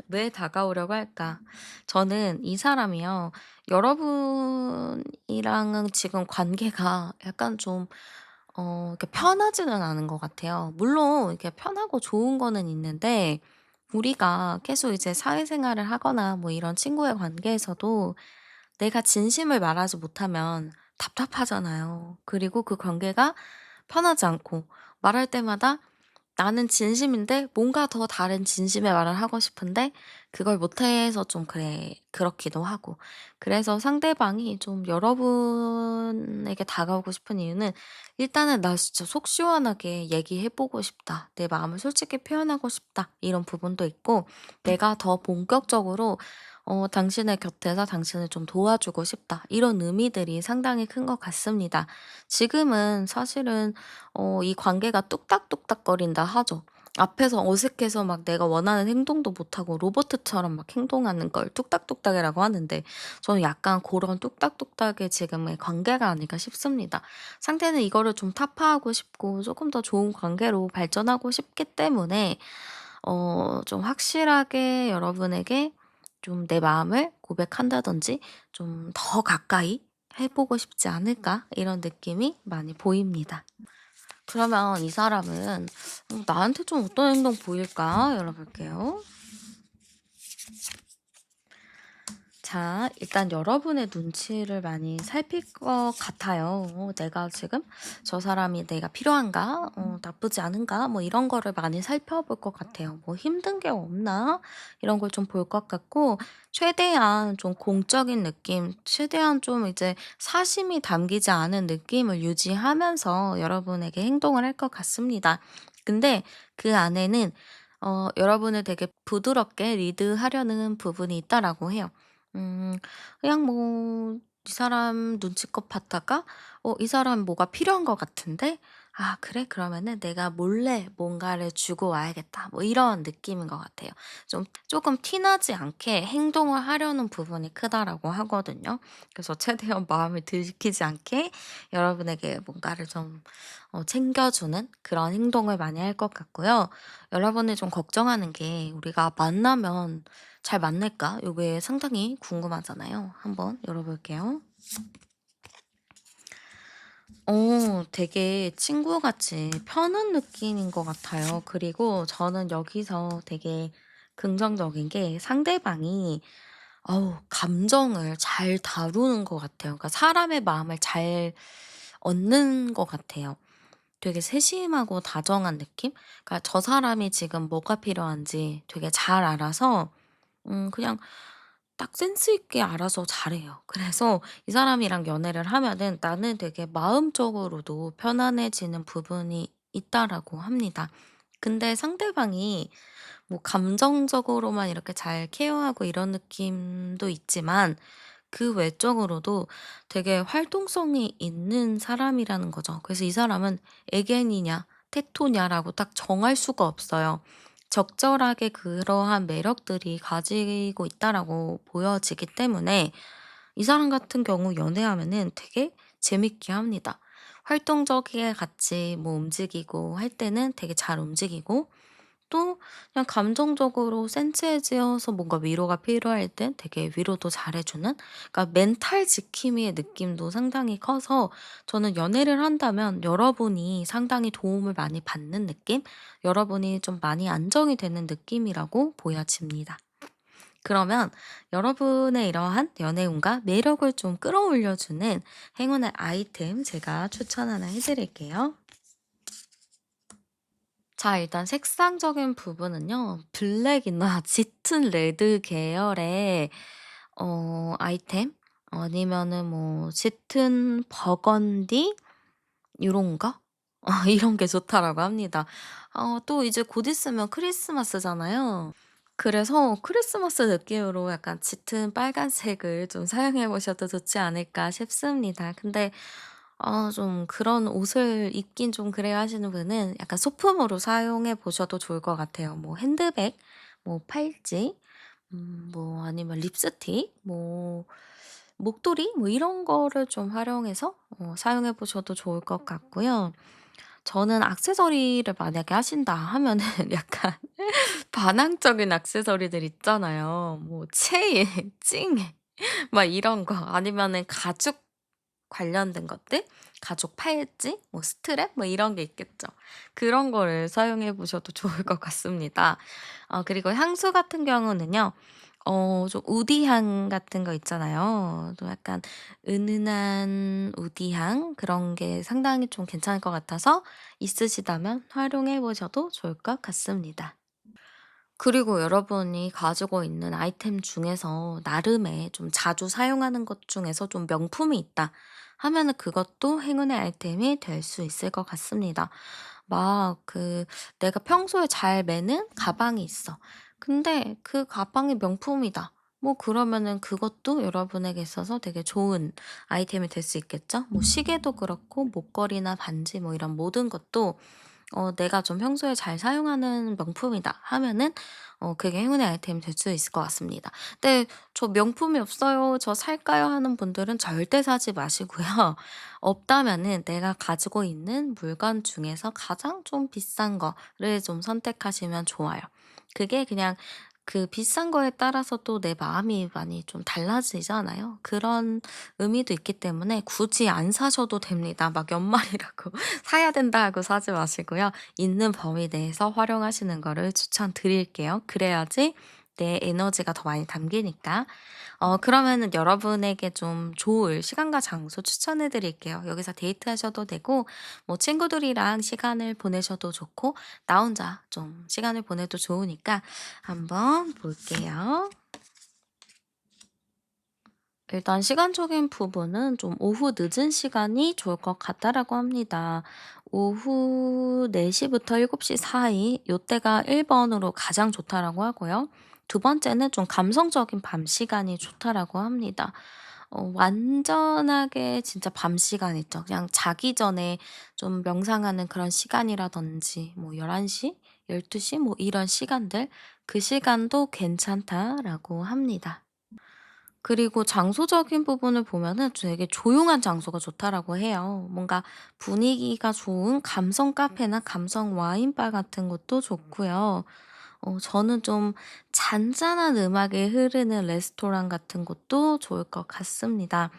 왜 다가오려고 할까? 저는 이 사람이요. 여러분이랑은 지금 관계가 약간 좀 이렇게 편하지는 않은 것 같아요. 물론 이렇게 편하고 좋은 거는 있는데 우리가 계속 이제 사회생활을 하거나 뭐 이런 친구의 관계에서도 내가 진심을 말하지 못하면 답답하잖아요. 그리고 그 관계가 편하지 않고 말할 때마다 나는 진심인데 뭔가 더 다른 진심의 말을 하고 싶은데 그걸 못해서 좀 그렇기도 하고. 그래서 상대방이 좀 여러분에게 다가오고 싶은 이유는 일단은 '나 진짜 속 시원하게 얘기해 보고 싶다. 내 마음을 솔직히 표현하고 싶다.' 이런 부분도 있고 '내가 더 본격적으로 당신의 곁에서 당신을 좀 도와주고 싶다.' 이런 의미들이 상당히 큰 것 같습니다. 지금은 사실은 이 관계가 뚝딱뚝딱거린다 하죠. 앞에서 어색해서 막 내가 원하는 행동도 못하고 로보트처럼 막 행동하는 걸 뚝딱뚝딱이라고 하는데 저는 약간 그런 뚝딱뚝딱의 지금의 관계가 아닐까 싶습니다. 상대는 이거를 좀 타파하고 싶고 조금 더 좋은 관계로 발전하고 싶기 때문에 좀 확실하게 여러분에게 좀 내 마음을 고백한다든지 좀 더 가까이 해 보고 싶지 않을까 이런 느낌이 많이 보입니다. 그러면 이 사람은 나한테 좀 어떤 행동 보일까 열어볼게요. 자, 일단 여러분의 눈치를 많이 살필 것 같아요. 내가 지금 저 사람이 내가 필요한가? 나쁘지 않은가? 뭐 이런 거를 많이 살펴볼 것 같아요. 뭐 힘든 게 없나? 이런 걸 좀 볼 것 같고, 최대한 좀 공적인 느낌, 최대한 좀 이제 사심이 담기지 않은 느낌을 유지하면서 여러분에게 행동을 할 것 같습니다. 근데 그 안에는 여러분을 되게 부드럽게 리드하려는 부분이 있다라고 해요. 음 그냥 뭐 이 사람 눈치껏 봤다가 '이 사람 뭐가 필요한 것 같은데?' '아 그래? 그러면은 내가 몰래 뭔가를 주고 와야겠다.' 뭐 이런 느낌인 것 같아요. 좀 조금 티 나지 않게 행동을 하려는 부분이 크다라고 하거든요. 그래서 최대한 마음을 들키지 않게 여러분에게 뭔가를 좀 챙겨주는 그런 행동을 많이 할 것 같고요. 여러분이 좀 걱정하는 게 '우리가 만나면 잘 만날까?' 요게 상당히 궁금하잖아요. 한번 열어 볼게요. 되게 친구같이 편한 느낌인 것 같아요. 그리고 저는 여기서 되게 긍정적인 게 상대방이 감정을 잘 다루는 것 같아요. 그러니까 사람의 마음을 잘 얻는 것 같아요. 되게 세심하고 다정한 느낌? 그러니까 저 사람이 지금 뭐가 필요한지 되게 잘 알아서 그냥 딱 센스 있게 알아서 잘해요. 그래서 이 사람이랑 연애를 하면은 나는 되게 마음적으로도 편안해지는 부분이 있다라고 합니다. 근데 상대방이 뭐 감정적으로만 이렇게 잘 케어하고 이런 느낌도 있지만 그 외적으로도 되게 활동성이 있는 사람이라는 거죠. 그래서 이 사람은 애견이냐 테토냐라고 딱 정할 수가 없어요. 적절하게 그러한 매력들이 가지고 있다라고 보여지기 때문에 이 사람 같은 경우 연애하면은 되게 재밌게 합니다. 활동적이게 같이 뭐 움직이고 할 때는 되게 잘 움직이고 또 그냥 감정적으로 센치해져서 뭔가 위로가 필요할 땐 되게 위로도 잘해 주는, 그러니까 멘탈 지킴이의 느낌도 상당히 커서 저는 연애를 한다면 여러분이 상당히 도움을 많이 받는 느낌? 여러분이 좀 많이 안정이 되는 느낌이라고 보여집니다. 그러면 여러분의 이러한 연애운과 매력을 좀 끌어올려 주는 행운의 아이템 제가 추천 하나 해 드릴게요. 자, 일단 색상적인 부분은요. 블랙이나 짙은 레드 계열의 아이템, 아니면은 뭐 짙은 버건디 요런 거? 이런 게 좋다라고 합니다. 또 이제 곧 있으면 크리스마스잖아요. 그래서 크리스마스 느낌으로 약간 짙은 빨간색을 좀 사용해 보셔도 좋지 않을까 싶습니다. 근데 좀 그런 옷을 입긴 좀 그래요 하시는 분은 약간 소품으로 사용해 보셔도 좋을 것 같아요. 뭐 핸드백, 뭐 팔찌, 뭐 아니면 립스틱, 뭐 목도리 뭐 이런 거를 좀 활용해서 사용해 보셔도 좋을 것 같고요. 저는 액세서리를 만약에 하신다 하면은 약간 반항적인 액세서리들 있잖아요. 뭐 체인, 찡 막 이런 거 아니면은 가죽 관련된 것들? 가죽 팔찌, 뭐 스트랩 뭐 이런 게 있겠죠. 그런 거를 사용해 보셔도 좋을 것 같습니다. 그리고 향수 같은 경우는요. 좀 우디향 같은 거 있잖아요. 또 약간 은은한 우디향 그런 게 상당히 좀 괜찮을 것 같아서 있으시다면 활용해 보셔도 좋을 것 같습니다. 그리고 여러분이 가지고 있는 아이템 중에서 나름의 좀 자주 사용하는 것 중에서 좀 명품이 있다 하면은 그것도 행운의 아이템이 될 수 있을 것 같습니다. 막 내가 평소에 잘 매는 가방이 있어. 근데 그 가방이 명품이다. 뭐 그러면은 그것도 여러분에게 있어서 되게 좋은 아이템이 될 수 있겠죠? 뭐 시계도 그렇고 목걸이나 반지 뭐 이런 모든 것도 내가 좀 평소에 잘 사용하는 명품이다 하면은 그게 행운의 아이템이 될 수 있을 것 같습니다. 근데 "저 명품이 없어요. 저 살까요?" 하는 분들은 절대 사지 마시고요. 없다면은 내가 가지고 있는 물건 중에서 가장 좀 비싼 거를 좀 선택하시면 좋아요. 그게 그냥 그 비싼 거에 따라서 또 내 마음이 많이 좀 달라지잖아요. 그런 의미도 있기 때문에 굳이 안 사셔도 됩니다. 막 연말이라고 사야 된다 하고 사지 마시고요. 있는 범위 내에서 활용하시는 거를 추천드릴게요. 그래야지 내 에너지가 더 많이 담기니까. 그러면은 여러분에게 좀 좋을 시간과 장소 추천해 드릴게요. 여기서 데이트하셔도 되고 뭐 친구들이랑 시간을 보내셔도 좋고 나 혼자 좀 시간을 보내도 좋으니까 한번 볼게요. 일단 시간적인 부분은 좀 오후 늦은 시간이 좋을 것 같다라고 합니다. 오후 4 시부터 7시 사이 요때가 1 번으로 가장 좋다라고 하고요. 두 번째는 좀 감성적인 밤 시간이 좋다라고 합니다. 완전하게 진짜 밤 시간 있죠. 그냥 자기 전에 좀 명상하는 그런 시간이라든지 뭐 11시, 12시 뭐 이런 시간들 그 시간도 괜찮다라고 합니다. 그리고 장소적인 부분을 보면은 되게 조용한 장소가 좋다라고 해요. 뭔가 분위기가 좋은 감성 카페나 감성 와인바 같은 곳도 좋고요. 저는 좀 잔잔한 음악이 흐르는 레스토랑 같은 곳도 좋을 것 같습니다.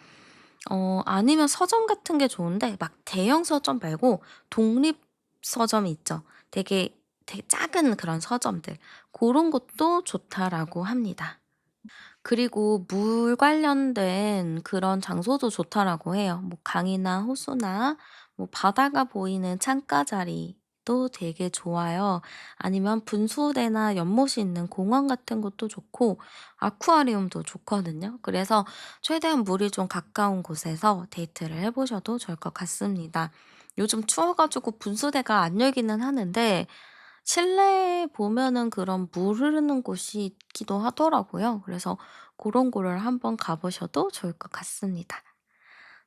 아니면 서점 같은 게 좋은데 막 대형 서점 말고 독립 서점이 있죠. 되게 작은 그런 서점들. 그런 곳도 좋다라고 합니다. 그리고 물 관련된 그런 장소도 좋다라고 해요. 뭐 강이나 호수나 뭐 바다가 보이는 창가 자리도 되게 좋아요. 아니면 분수대나 연못이 있는 공원 같은 곳도 좋고 아쿠아리움도 좋거든요. 그래서 최대한 물이 좀 가까운 곳에서 데이트를 해 보셔도 좋을 것 같습니다. 요즘 추워 가지고 분수대가 안 열기는 하는데 실내에 보면은 그런 물 흐르는 곳이 있기도 하더라고요. 그래서 고런 곳을 한번 가 보셔도 좋을 것 같습니다.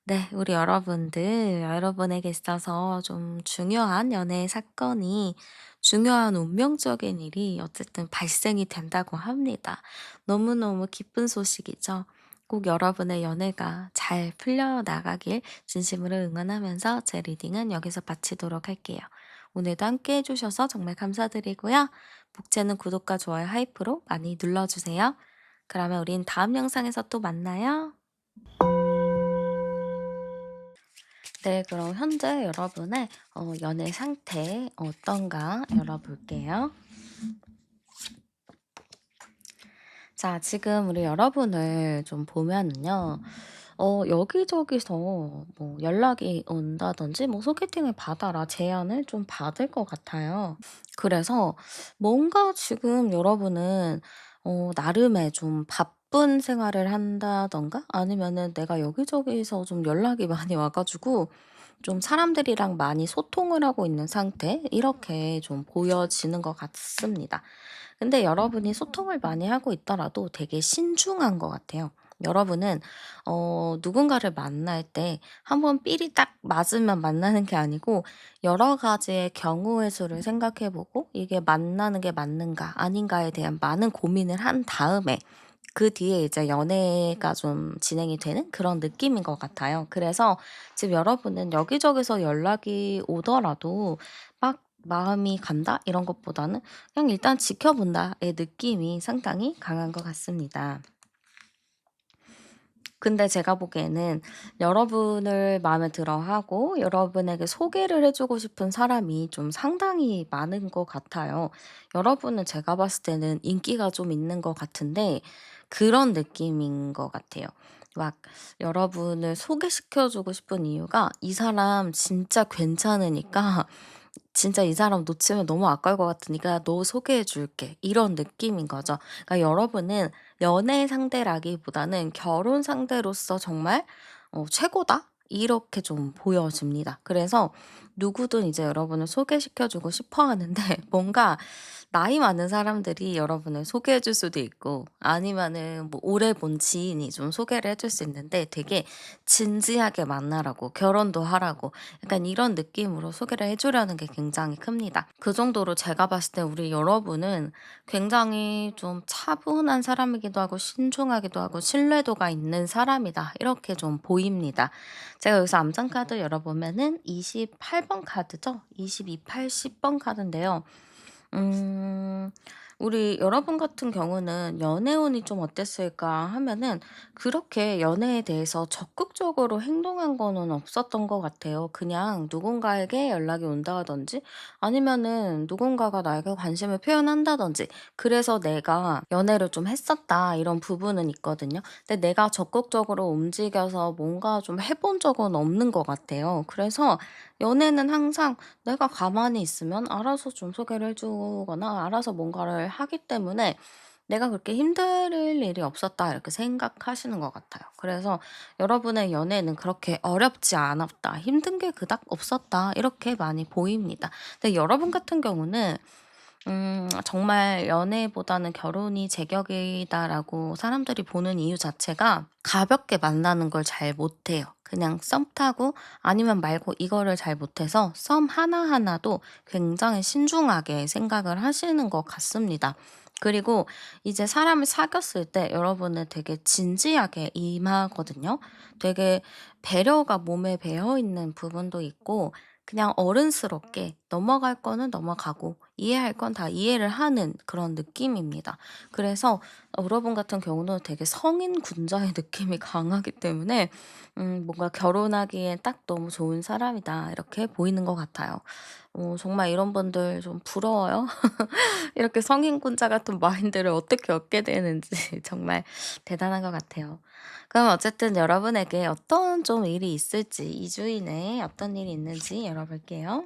네. 우리 여러분들, 여러분에게 있어서 좀 중요한 연애 사건이 중요한 운명적인 일이 어쨌든 발생이 된다고 합니다. 너무너무 기쁜 소식이죠. 꼭 여러분의 연애가 잘 풀려나가길 진심으로 응원하면서 제 리딩은 여기서 마치도록 할게요. 오늘도 함께 해주셔서 정말 감사드리고요. 복채는 구독과 좋아요, 하이프로 많이 눌러주세요. 그러면 우린 다음 영상에서 또 만나요. 네, 그럼 현재 여러분의 연애 상태 어떤가 열어볼게요. 자, 지금 우리 여러분을 좀 보면은요, 여기저기서 뭐 연락이 온다든지 뭐 소개팅을 받아라 제안을 좀 받을 것 같아요. 그래서 뭔가 지금 여러분은 나름의 좀 바쁜 생활을 한다던가 아니면은 내가 여기저기서 좀 연락이 많이 와 가지고 좀 사람들이랑 많이 소통을 하고 있는 상태 이렇게 좀 보여지는 것 같습니다. 근데 여러분이 소통을 많이 하고 있더라도 되게 신중한 것 같아요. 여러분은 누군가를 만날 때 한번 삘이 딱 맞으면 만나는 게 아니고 여러 가지의 경우의 수를 생각해 보고 이게 만나는 게 맞는가 아닌가에 대한 많은 고민을 한 다음에 그 뒤에 이제 연애가 좀 진행이 되는 그런 느낌인 것 같아요. 그래서 지금 여러분은 여기저기서 연락이 오더라도 막 '마음이 간다.' 이런 것보다는 그냥 '일단 지켜본다.'의 느낌이 상당히 강한 것 같습니다. 근데 제가 보기에는 여러분을 마음에 들어하고 여러분에게 소개를 해 주고 싶은 사람이 좀 상당히 많은 것 같아요. 여러분은 제가 봤을 때는 인기가 좀 있는 것 같은데 그런 느낌인 것 같아요. 막 여러분을 소개시켜 주고 싶은 이유가 이 사람 진짜 괜찮으니까 진짜 이 사람 놓치면 너무 아까울 것 같으니까 "너 소개해 줄게." 이런 느낌인 거죠. 그러니까 여러분은 연애 상대라기보다는 결혼 상대로서 정말 '최고다.' 이렇게 좀 보여집니다. 그래서 누구든 이제 여러분을 소개시켜 주고 싶어 하는데 뭔가 나이 많은 사람들이 여러분을 소개해 줄 수도 있고 아니면은 뭐 오래 본 지인이 좀 소개를 해줄 수 있는데 되게 진지하게 만나라고 결혼도 하라고 약간 이런 느낌으로 소개를 해 주려는 게 굉장히 큽니다. 그 정도로 제가 봤을 때 우리 여러분은 굉장히 좀 차분한 사람이기도 하고 신중하기도 하고 신뢰도가 있는 사람이다. 이렇게 좀 보입니다. 제가 여기서 암장 카드 열어보면은 28번 카드죠. 22, 80번 카드인데요. 음. 우리 여러분 같은 경우는 연애운이 좀 어땠을까 하면은 그렇게 연애에 대해서 적극적으로 행동한 거는 없었던 것 같아요. 그냥 누군가에게 연락이 온다든지 아니면은 누군가가 나에게 관심을 표현한다든지 그래서 내가 연애를 좀 했었다 이런 부분은 있거든요. 근데 내가 적극적으로 움직여서 뭔가 좀 해본 적은 없는 것 같아요. 그래서 연애는 항상 내가 가만히 있으면 알아서 좀 소개를 해 주거나 알아서 뭔가를 하기 때문에 '내가 그렇게 힘들 일이 없었다.' 이렇게 생각하시는 것 같아요. 그래서 여러분의 연애는 그렇게 어렵지 않았다. 힘든 게 그닥 없었다. 이렇게 많이 보입니다. 근데 여러분 같은 경우는 정말 연애보다는 결혼이 제격이다라고 사람들이 보는 이유 자체가 가볍게 만나는 걸 잘 못해요. 그냥 썸 타고 아니면 말고 이거를 잘 못해서 썸 하나하나도 굉장히 신중하게 생각을 하시는 것 같습니다. 그리고 이제 사람을 사귀었을 때 여러분은 되게 진지하게 임하거든요. 되게 배려가 몸에 배어 있는 부분도 있고 그냥 어른스럽게 넘어갈 거는 넘어가고 이해할 건 다 이해를 하는 그런 느낌입니다. 그래서 여러분 같은 경우는 되게 성인 군자의 느낌이 강하기 때문에 뭔가 '결혼하기에 딱 너무 좋은 사람이다.' 이렇게 보이는 것 같아요. 정말 이런 분들 좀 부러워요. 이렇게 성인군자 같은 마인드를 어떻게 얻게 되는지 정말 대단한 것 같아요. 그럼 어쨌든 여러분에게 어떤 좀 일이 있을지 2주 이내에 어떤 일이 있는지 열어볼게요.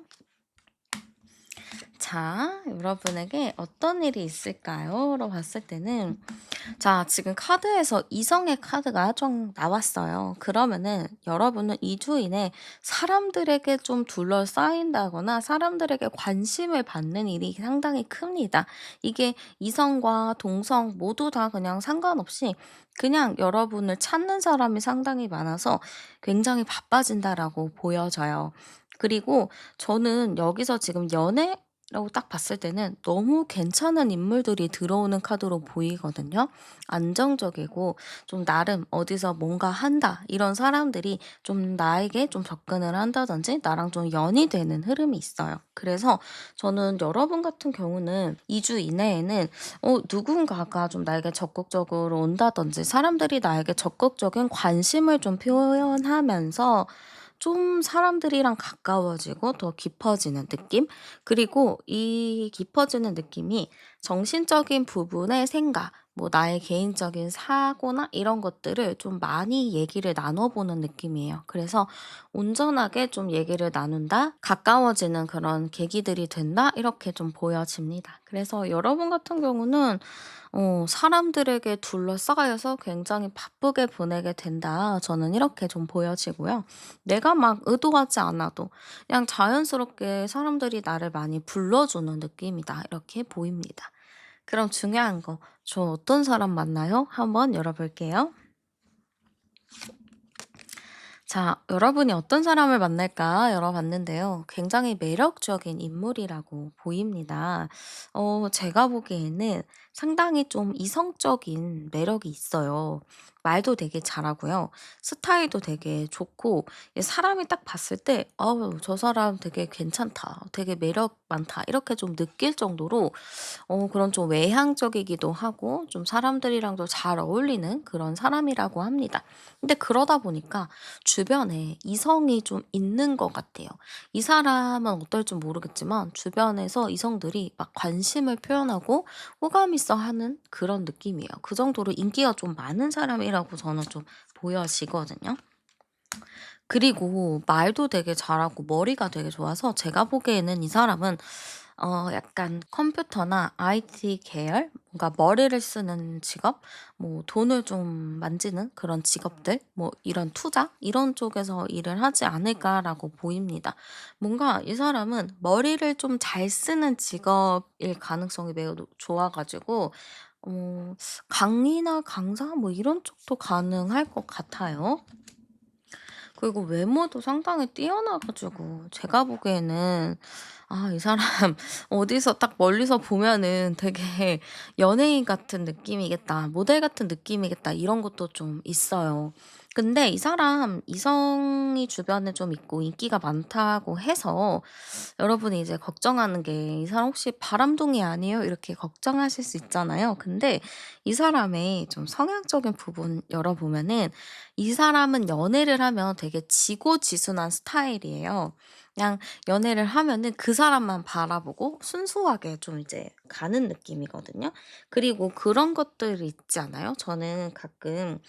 자, 여러분에게 어떤 일이 있을까요?로 봤을 때는 자, 지금 카드에서 이성의 카드가 좀 나왔어요. 그러면은 여러분은 2주 이내 사람들에게 좀 둘러싸인다거나 사람들에게 관심을 받는 일이 상당히 큽니다. 이게 이성과 동성 모두 다 그냥 상관없이 그냥 여러분을 찾는 사람이 상당히 많아서 굉장히 바빠진다라고 보여져요. 그리고 저는 여기서 지금 연애라고 딱 봤을 때는 너무 괜찮은 인물들이 들어오는 카드로 보이거든요. 안정적이고 좀 나름 어디서 뭔가 한다 이런 사람들이 좀 나에게 좀 접근을 한다든지 나랑 좀 연이 되는 흐름이 있어요. 그래서 저는 여러분 같은 경우는 2주 이내에는 누군가가 좀 나에게 적극적으로 온다든지 사람들이 나에게 적극적인 관심을 좀 표현하면서 좀 사람들이랑 가까워지고 더 깊어지는 느낌? 그리고 이 깊어지는 느낌이 정신적인 부분의 생각, 뭐 나의 개인적인 사고나 이런 것들을 좀 많이 얘기를 나눠보는 느낌이에요. 그래서 온전하게 좀 얘기를 나눈다, 가까워지는 그런 계기들이 된다, 이렇게 좀 보여집니다. 그래서 여러분 같은 경우는 사람들에게 둘러싸여서 굉장히 바쁘게 보내게 된다. 저는 이렇게 좀 보여지고요. 내가 막 의도하지 않아도 그냥 자연스럽게 사람들이 나를 많이 불러주는 느낌이다. 이렇게 보입니다. 그럼 중요한 거, 저 어떤 사람 만나요? 한번 열어볼게요. 자, 여러분이 어떤 사람을 만날까 열어봤는데요. 굉장히 매력적인 인물이라고 보입니다. 제가 보기에는 상당히 좀 이성적인 매력이 있어요. 말도 되게 잘하고요. 스타일도 되게 좋고, 사람이 딱 봤을 때, 저 사람 되게 괜찮다. 되게 매력 많다. 이렇게 좀 느낄 정도로, 그런 좀 외향적이기도 하고, 좀 사람들이랑도 잘 어울리는 그런 사람이라고 합니다. 근데 그러다 보니까 주변에 이성이 좀 있는 것 같아요. 이 사람은 어떨지 모르겠지만 주변에서 이성들이 막 관심을 표현하고 호감 있어 하는 그런 느낌이에요. 그 정도로 인기가 좀 많은 사람이라고 저는 좀 보여지거든요. 그리고 말도 되게 잘하고 머리가 되게 좋아서 제가 보기에는 이 사람은 약간 컴퓨터나 IT 계열 뭔가 머리를 쓰는 직업 뭐 돈을 좀 만지는 그런 직업들 뭐 이런 투자 이런 쪽에서 일을 하지 않을까라고 보입니다. 뭔가 이 사람은 머리를 좀 잘 쓰는 직업일 가능성이 매우 좋아 가지고 어 강의나 강사 뭐 이런 쪽도 가능할 것 같아요. 그리고 외모도 상당히 뛰어나 가지고 제가 보기에는 '아 이 사람 어디서 딱 멀리서 보면은 되게 연예인 같은 느낌이겠다. 모델 같은 느낌이겠다.' 이런 것도 좀 있어요. 근데 이 사람 이성이 주변에 좀 있고 인기가 많다고 해서 여러분이 이제 걱정하는 게 '이 사람 혹시 바람둥이 아니에요?' 이렇게 걱정하실 수 있잖아요. 근데 이 사람의 좀 성향적인 부분 열어보면은 이 사람은 연애를 하면 되게 지고지순한 스타일이에요. 그냥 연애를 하면은 그 사람만 바라보고 순수하게 좀 이제 가는 느낌이거든요. 그리고 그런 것들이 있지 않아요? 저는 가끔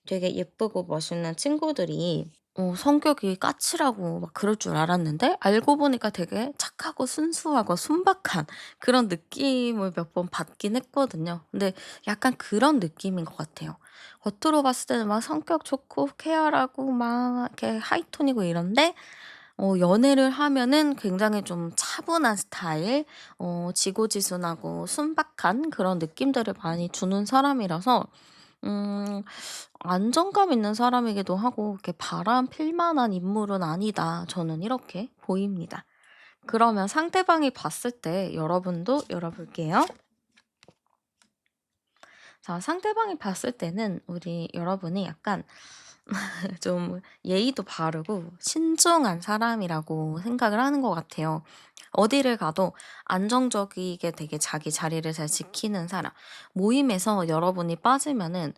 되게 예쁘고 멋있는 친구들이 성격이 까칠하고 막 그럴 줄 알았는데 알고 보니까 되게 착하고 순수하고 순박한 그런 느낌을 몇 번 받긴 했거든요. 근데 약간 그런 느낌인 것 같아요. 겉으로 봤을 때는 막 성격 좋고 케어라고 막 이렇게 하이톤이고 이런데 연애를 하면은 굉장히 좀 차분한 스타일, 지고지순하고 순박한 그런 느낌들을 많이 주는 사람이라서 음 안정감 있는 사람이기도 하고 이렇게 바람 필 만한 인물은 아니다. 저는 이렇게 보입니다. 그러면 상대방이 봤을 때 여러분도 열어볼게요. 자, 상대방이 봤을 때는 우리 여러분이 약간 좀 예의도 바르고 신중한 사람이라고 생각을 하는 것 같아요. 어디를 가도 안정적이게 되게 자기 자리를 잘 지키는 사람. 모임에서 여러분이 빠지면은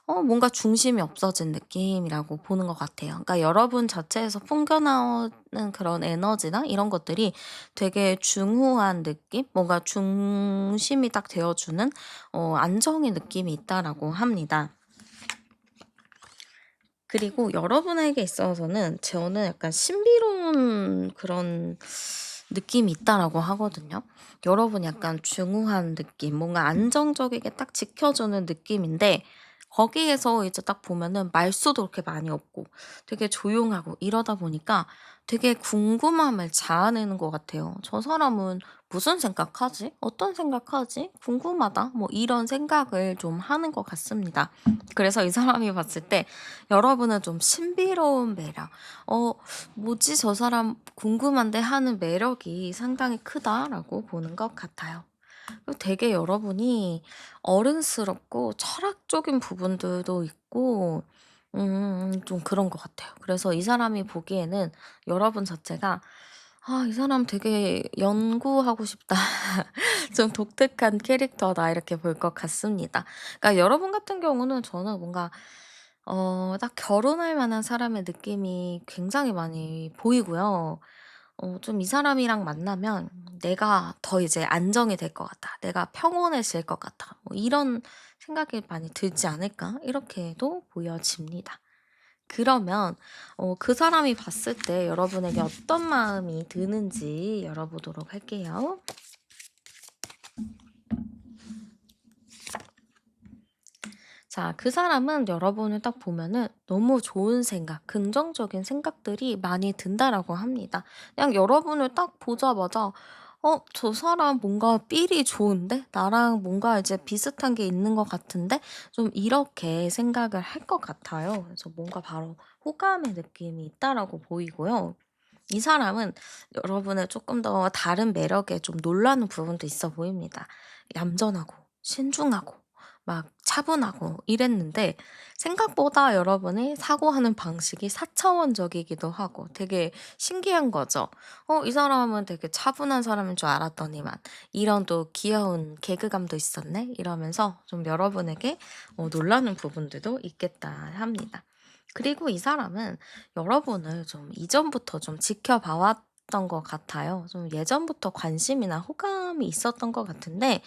뭔가 중심이 없어진 느낌이라고 보는 것 같아요. 그러니까 여러분 자체에서 풍겨나오는 그런 에너지나 이런 것들이 되게 중후한 느낌? 뭔가 중심이 딱 되어주는 안정의 느낌이 있다라고 합니다. 그리고 여러분에게 있어서는 저는 약간 신비로운 그런 느낌이 있다라고 하거든요. 여러분이 약간 중후한 느낌, 뭔가 안정적이게 딱 지켜주는 느낌인데 거기에서 이제 딱 보면은 말수도 그렇게 많이 없고 되게 조용하고 이러다 보니까 되게 궁금함을 자아내는 것 같아요. '저 사람은 무슨 생각하지? 어떤 생각하지? 궁금하다.' 뭐 이런 생각을 좀 하는 것 같습니다. 그래서 이 사람이 봤을 때 여러분은 좀 신비로운 매력, '어 뭐지 저 사람 궁금한데.' 하는 매력이 상당히 크다라고 보는 것 같아요. 그리고 되게 여러분이 어른스럽고 철학적인 부분들도 있고 좀 그런 것 같아요. 그래서 이 사람이 보기에는 여러분 자체가 '아 이 사람 되게 연구하고 싶다. 좀 독특한 캐릭터다.' 이렇게 볼 것 같습니다. 그러니까 여러분 같은 경우는 저는 뭔가 딱 결혼할 만한 사람의 느낌이 굉장히 많이 보이고요. 좀 이 사람이랑 만나면 '내가 더 이제 안정이 될 것 같다. 내가 평온해질 것 같다.' 뭐 이런 생각이 많이 들지 않을까 이렇게도 보여집니다. 그러면 그 사람이 봤을 때 여러분에게 어떤 마음이 드는지 열어보도록 할게요. 자, 그 사람은 여러분을 딱 보면은 너무 좋은 생각, 긍정적인 생각들이 많이 든다라고 합니다. 그냥 여러분을 딱 보자마자 저 사람 뭔가 삘이 좋은데? 나랑 뭔가 이제 비슷한 게 있는 것 같은데? 좀 이렇게 생각을 할 것 같아요. 그래서 뭔가 바로 호감의 느낌이 있다라고 보이고요. 이 사람은 여러분의 조금 더 다른 매력에 좀 놀라는 부분도 있어 보입니다. 얌전하고 신중하고 막 차분하고 이랬는데 생각보다 여러분이 사고하는 방식이 사차원적이기도 하고 되게 신기한 거죠. 이 사람은 되게 차분한 사람인 줄 알았더니만 이런 또 귀여운 개그감도 있었네 이러면서 좀 여러분에게 놀라는 부분들도 있겠다 합니다. 그리고 이 사람은 여러분을 좀 이전부터 좀 지켜봐 왔던 것 같아요. 좀 예전부터 관심이나 호감이 있었던 것 같은데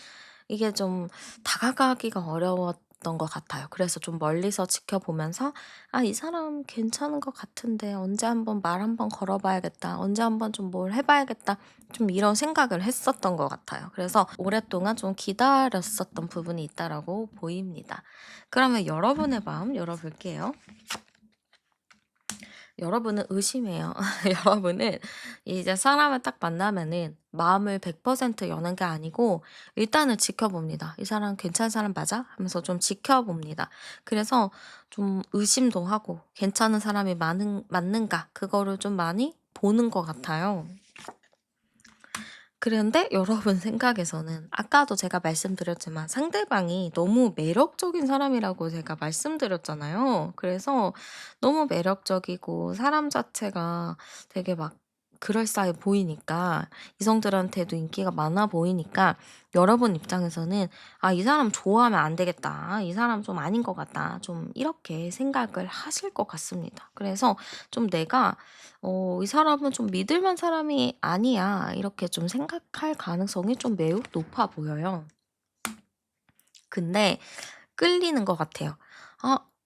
이게 좀 다가가기가 어려웠던 것 같아요. 그래서 좀 멀리서 지켜보면서 '아 이 사람 괜찮은 것 같은데 언제 한번 말 한번 걸어 봐야겠다. 언제 한번 좀 뭘 해 봐야겠다.' 좀 이런 생각을 했었던 것 같아요. 그래서 오랫동안 좀 기다렸었던 부분이 있다라고 보입니다. 그러면 여러분의 마음 열어 볼게요. 여러분은 의심해요. 여러분은 이제 사람을 딱 만나면은 마음을 100% 여는 게 아니고 일단은 지켜봅니다. '이 사람 괜찮은 사람 맞아?' 하면서 좀 지켜봅니다. 그래서 좀 의심도 하고 괜찮은 사람이 많은 맞는가 그거를 좀 많이 보는 것 같아요. 그런데 여러분 생각에서는 아까도 제가 말씀드렸지만 상대방이 너무 매력적인 사람이라고 제가 말씀드렸잖아요. 그래서 너무 매력적이고 사람 자체가 되게 막 그럴싸해 보이니까 이성들한테도 인기가 많아 보이니까 여러분 입장에서는 '아 이 사람 좋아하면 안 되겠다. 이 사람 좀 아닌 것 같다.' 좀 이렇게 생각을 하실 것 같습니다. 그래서 좀 내가 '이 사람은 좀 믿을 만한 사람이 아니야.' 이렇게 좀 생각할 가능성이 좀 매우 높아 보여요. 근데 끌리는 것 같아요.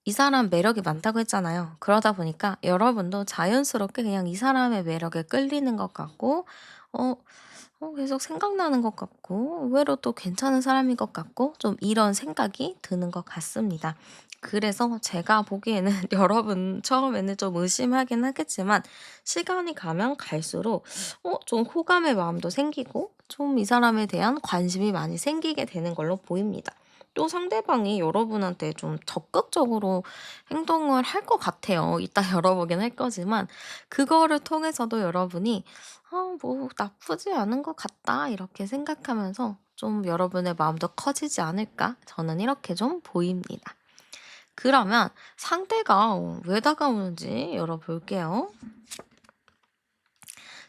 이 사람 매력이 많다고 했잖아요. 그러다 보니까 여러분도 자연스럽게 그냥 이 사람의 매력에 끌리는 것 같고 어 계속 생각나는 것 같고 의외로 또 괜찮은 사람인 것 같고 좀 이런 생각이 드는 것 같습니다. 그래서 제가 보기에는 여러분 처음에는 좀 의심하긴 하겠지만 시간이 가면 갈수록 좀 호감의 마음도 생기고 좀 이 사람에 대한 관심이 많이 생기게 되는 걸로 보입니다. 또 상대방이 여러분한테 좀 적극적으로 행동을 할 것 같아요. 이따 열어보긴 할 거지만 그거를 통해서도 여러분이 '아 뭐 나쁘지 않은 것 같다.' 이렇게 생각하면서 좀 여러분의 마음도 커지지 않을까 저는 이렇게 좀 보입니다. 그러면 상대가 왜 다가오는지 열어볼게요.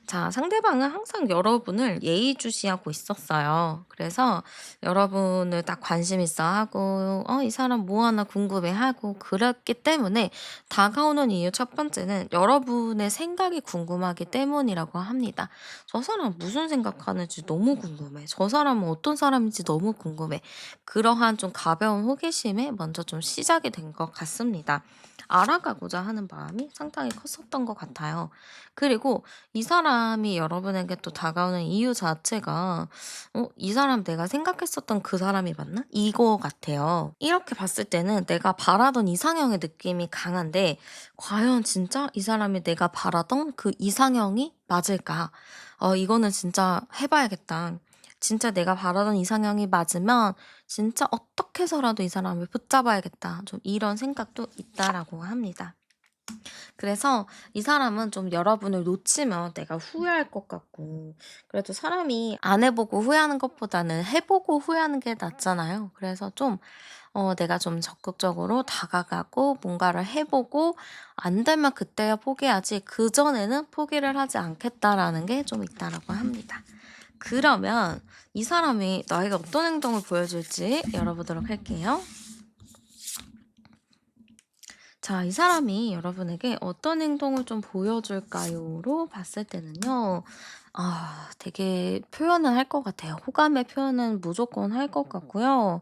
자, 상대방은 항상 여러분을 예의주시하고 있었어요. 그래서 여러분을 딱 관심 있어 하고, 이 사람 뭐 하나 궁금해 하고, 그랬기 때문에 다가오는 이유 첫 번째는 여러분의 생각이 궁금하기 때문이라고 합니다. 저 사람 무슨 생각하는지 너무 궁금해. 저 사람은 어떤 사람인지 너무 궁금해. 그러한 좀 가벼운 호기심에 먼저 좀 시작이 된 것 같습니다. 알아가고자 하는 마음이 상당히 컸었던 것 같아요. 그리고 이 사람이 여러분에게 또 다가오는 이유 자체가 '이 사람 내가 생각했었던 그 사람이 맞나?' 이거 같아요. 이렇게 봤을 때는 내가 바라던 이상형의 느낌이 강한데 과연 진짜 이 사람이 내가 바라던 그 이상형이 맞을까? 이거는 진짜 해 봐야겠다. 진짜 내가 바라던 이상형이 맞으면 진짜 어떻게 해서라도 이 사람을 붙잡아야겠다. 좀 이런 생각도 있다라고 합니다. 그래서 이 사람은 좀 여러분을 놓치면 내가 후회할 것 같고 그래도 사람이 안 해 보고 후회하는 것보다는 해 보고 후회하는 게 낫잖아요. 그래서 좀 내가 좀 적극적으로 다가가고 뭔가를 해 보고 안 되면 그때야 포기하지 그전에는 포기를 하지 않겠다라는 게 좀 있다라고 합니다. 그러면 이 사람이 나에게 어떤 행동을 보여줄지 열어보도록 할게요. 자, 이 사람이 여러분에게 어떤 행동을 좀 보여줄까요?로 봤을 때는요. 되게 표현을 할 것 같아요. 호감의 표현은 무조건 할 것 같고요.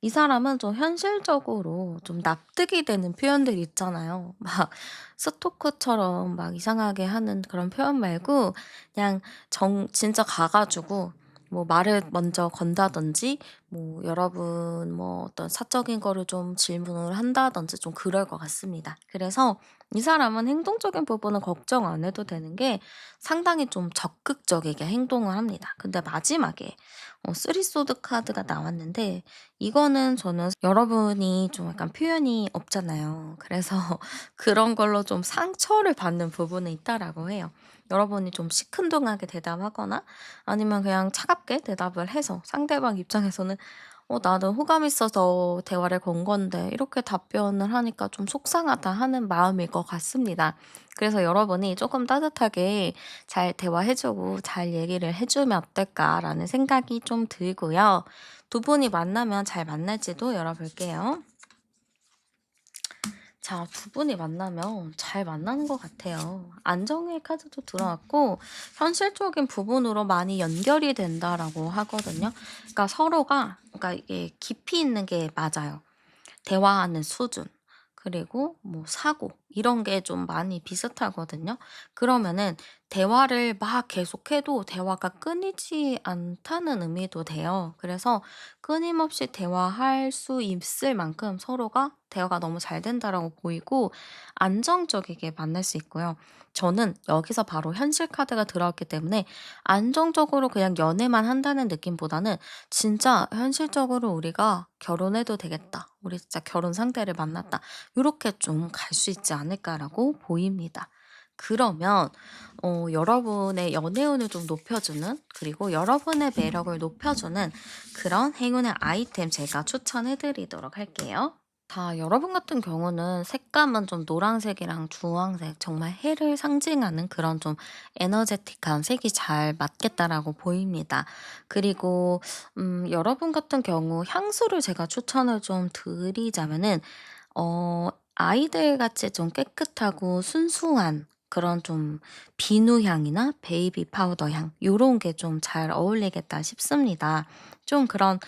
이 사람은 좀 현실적으로 좀 납득이 되는 표현들 있잖아요. 막 스토커처럼 막 이상하게 하는 그런 표현 말고 그냥 진짜 가 가지고 뭐 말을 먼저 건다든지 뭐 여러분 뭐 어떤 사적인 거를 좀 질문을 한다든지 좀 그럴 것 같습니다. 그래서 이 사람은 행동적인 부분은 걱정 안 해도 되는 게 상당히 좀 적극적이게 행동을 합니다. 근데 마지막에 쓰리 소드 카드가 나왔는데 이거는 저는 여러분이 좀 약간 표현이 없잖아요. 그래서 그런 걸로 좀 상처를 받는 부분이 있다라고 해요. 여러분이 좀 시큰둥하게 대답하거나 아니면 그냥 차갑게 대답을 해서 상대방 입장에서는 나는 호감 있어서 대화를 건 건데 이렇게 답변을 하니까 좀 속상하다 하는 마음일 것 같습니다. 그래서 여러분이 조금 따뜻하게 잘 대화해 주고 잘 얘기를 해 주면 어떨까라는 생각이 좀 들고요. 두 분이 만나면 잘 만날지도 열어볼게요. 자, 두 분이 만나면 잘 만나는 것 같아요. 안정의 카드도 들어왔고 현실적인 부분으로 많이 연결이 된다라고 하거든요. 그러니까 서로가 그러니까 이게 깊이 있는 게 맞아요. 대화하는 수준, 그리고 뭐 사고 이런 게 좀 많이 비슷하거든요. 그러면은 대화를 막 계속해도 대화가 끊이지 않다는 의미도 돼요. 그래서 끊임없이 대화할 수 있을 만큼 서로가 대화가 너무 잘 된다라고 보이고 안정적이게 만날 수 있고요. 저는 여기서 바로 현실 카드가 들어왔기 때문에 안정적으로 그냥 연애만 한다는 느낌보다는 진짜 현실적으로 우리가 결혼해도 되겠다. 우리 진짜 결혼 상대를 만났다. 요렇게 좀 갈 수 있지 않을까라고 보입니다. 그러면 여러분의 연애운을 좀 높여주는 그리고 여러분의 매력을 높여주는 그런 행운의 아이템 제가 추천해 드리도록 할게요. 다 여러분 같은 경우는 색감은 좀 노란색이랑 주황색 정말 해를 상징하는 그런 좀 에너제틱한 색이 잘 맞겠다라고 보입니다. 그리고 여러분 같은 경우 향수를 제가 추천을 좀 드리자면은 아이들 같이 좀 깨끗하고 순수한 그런 좀 비누 향이나 베이비 파우더 향 요런 게 좀 잘 어울리겠다 싶습니다. 좀 그런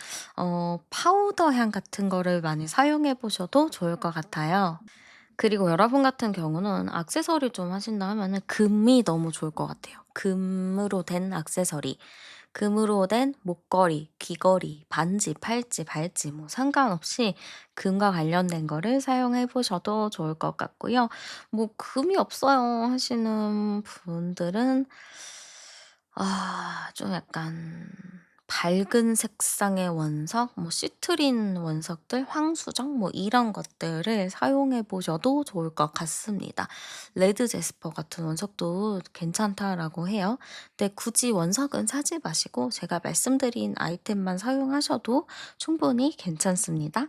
파우더 향 같은 거를 많이 사용해 보셔도 좋을 것 같아요. 그리고 여러분 같은 경우는 액세서리 좀 하신다 하면은 금이 너무 좋을 것 같아요. 금으로 된 액세서리. 금으로 된 목걸이, 귀걸이, 반지, 팔찌, 발찌 뭐 상관없이 금과 관련된 거를 사용해 보셔도 좋을 것 같고요. 뭐 금이 없어요 하시는 분들은 좀 약간 밝은 색상의 원석, 뭐 시트린 원석들, 황수정 뭐 이런 것들을 사용해 보셔도 좋을 것 같습니다. 레드 제스퍼 같은 원석도 괜찮다라고 해요. 근데 굳이 원석은 사지 마시고 제가 말씀드린 아이템만 사용하셔도 충분히 괜찮습니다.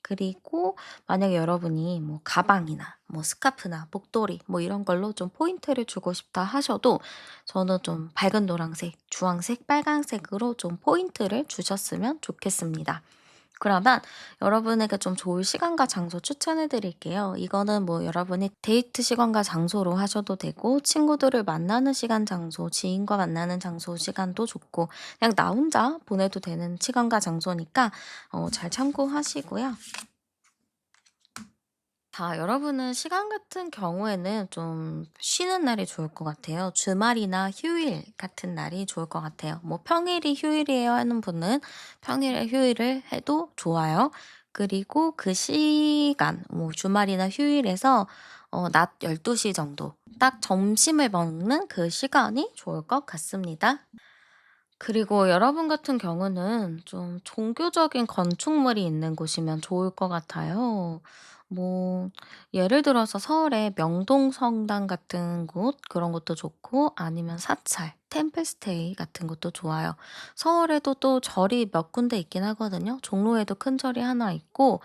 그리고 만약에 여러분이 뭐 가방이나 뭐 스카프나 목도리 뭐 이런 걸로 좀 포인트를 주고 싶다 하셔도 저는 좀 밝은 노란색, 주황색, 빨간색으로 좀 포인트를 주셨으면 좋겠습니다. 그러면 여러분에게 좀 좋을 시간과 장소 추천해 드릴게요. 이거는 뭐 여러분이 데이트 시간과 장소로 하셔도 되고 친구들을 만나는 시간, 장소, 지인과 만나는 장소, 시간도 좋고 그냥 나 혼자 보내도 되는 시간과 장소니까 잘 참고하시고요. 자, 여러분은 시간 같은 경우에는 좀 쉬는 날이 좋을 것 같아요. 주말이나 휴일 같은 날이 좋을 것 같아요. 뭐 평일이 휴일이에요 하는 분은 평일에 휴일을 해도 좋아요. 그리고 그 시간, 뭐 주말이나 휴일에서 낮 12시 정도, 딱 점심을 먹는 그 시간이 좋을 것 같습니다. 그리고 여러분 같은 경우는 좀 종교적인 건축물이 있는 곳이면 좋을 것 같아요. 뭐 예를 들어서 서울의 명동 성당 같은 곳 그런 것도 좋고 아니면 사찰, 템플스테이 같은 것도 좋아요. 서울에도 또 절이 몇 군데 있긴 하거든요. 종로에도 큰 절이 하나 있고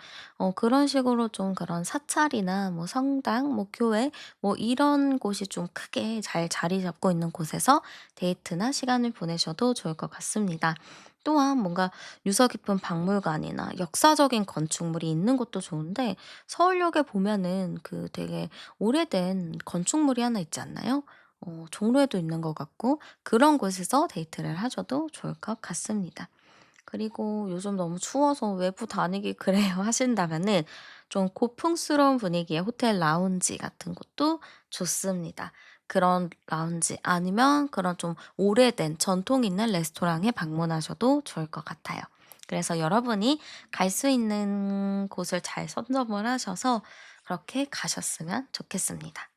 그런 식으로 좀 그런 사찰이나 뭐 성당, 뭐 교회 뭐 이런 곳이 좀 크게 잘 자리 잡고 있는 곳에서 데이트나 시간을 보내셔도 좋을 것 같습니다. 또한 뭔가 유서 깊은 박물관이나 역사적인 건축물이 있는 곳도 좋은데 서울역에 보면은 그 되게 오래된 건축물이 하나 있지 않나요? 종로에도 있는 것 같고 그런 곳에서 데이트를 하셔도 좋을 것 같습니다. 그리고 요즘 너무 추워서 외부 다니기 그래요 하신다면은 좀 고풍스러운 분위기의 호텔 라운지 같은 곳도 좋습니다. 그런 라운지 아니면 그런 좀 오래된 전통 있는 레스토랑에 방문하셔도 좋을 것 같아요. 그래서 여러분이 갈 수 있는 곳을 잘 선점을 하셔서 그렇게 가셨으면 좋겠습니다.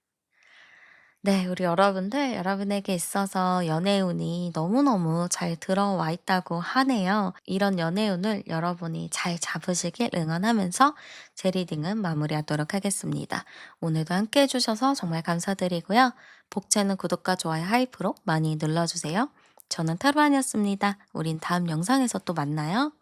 네. 우리 여러분들 여러분에게 있어서 연애운이 너무너무 잘 들어와 있다고 하네요. 이런 연애운을 여러분이 잘 잡으시길 응원하면서 제 리딩은 마무리하도록 하겠습니다. 오늘도 함께 해 주셔서 정말 감사드리고요. 복채는 구독과 좋아요 하이프로 많이 눌러 주세요. 저는 타로안이었습니다. 우린 다음 영상에서 또 만나요.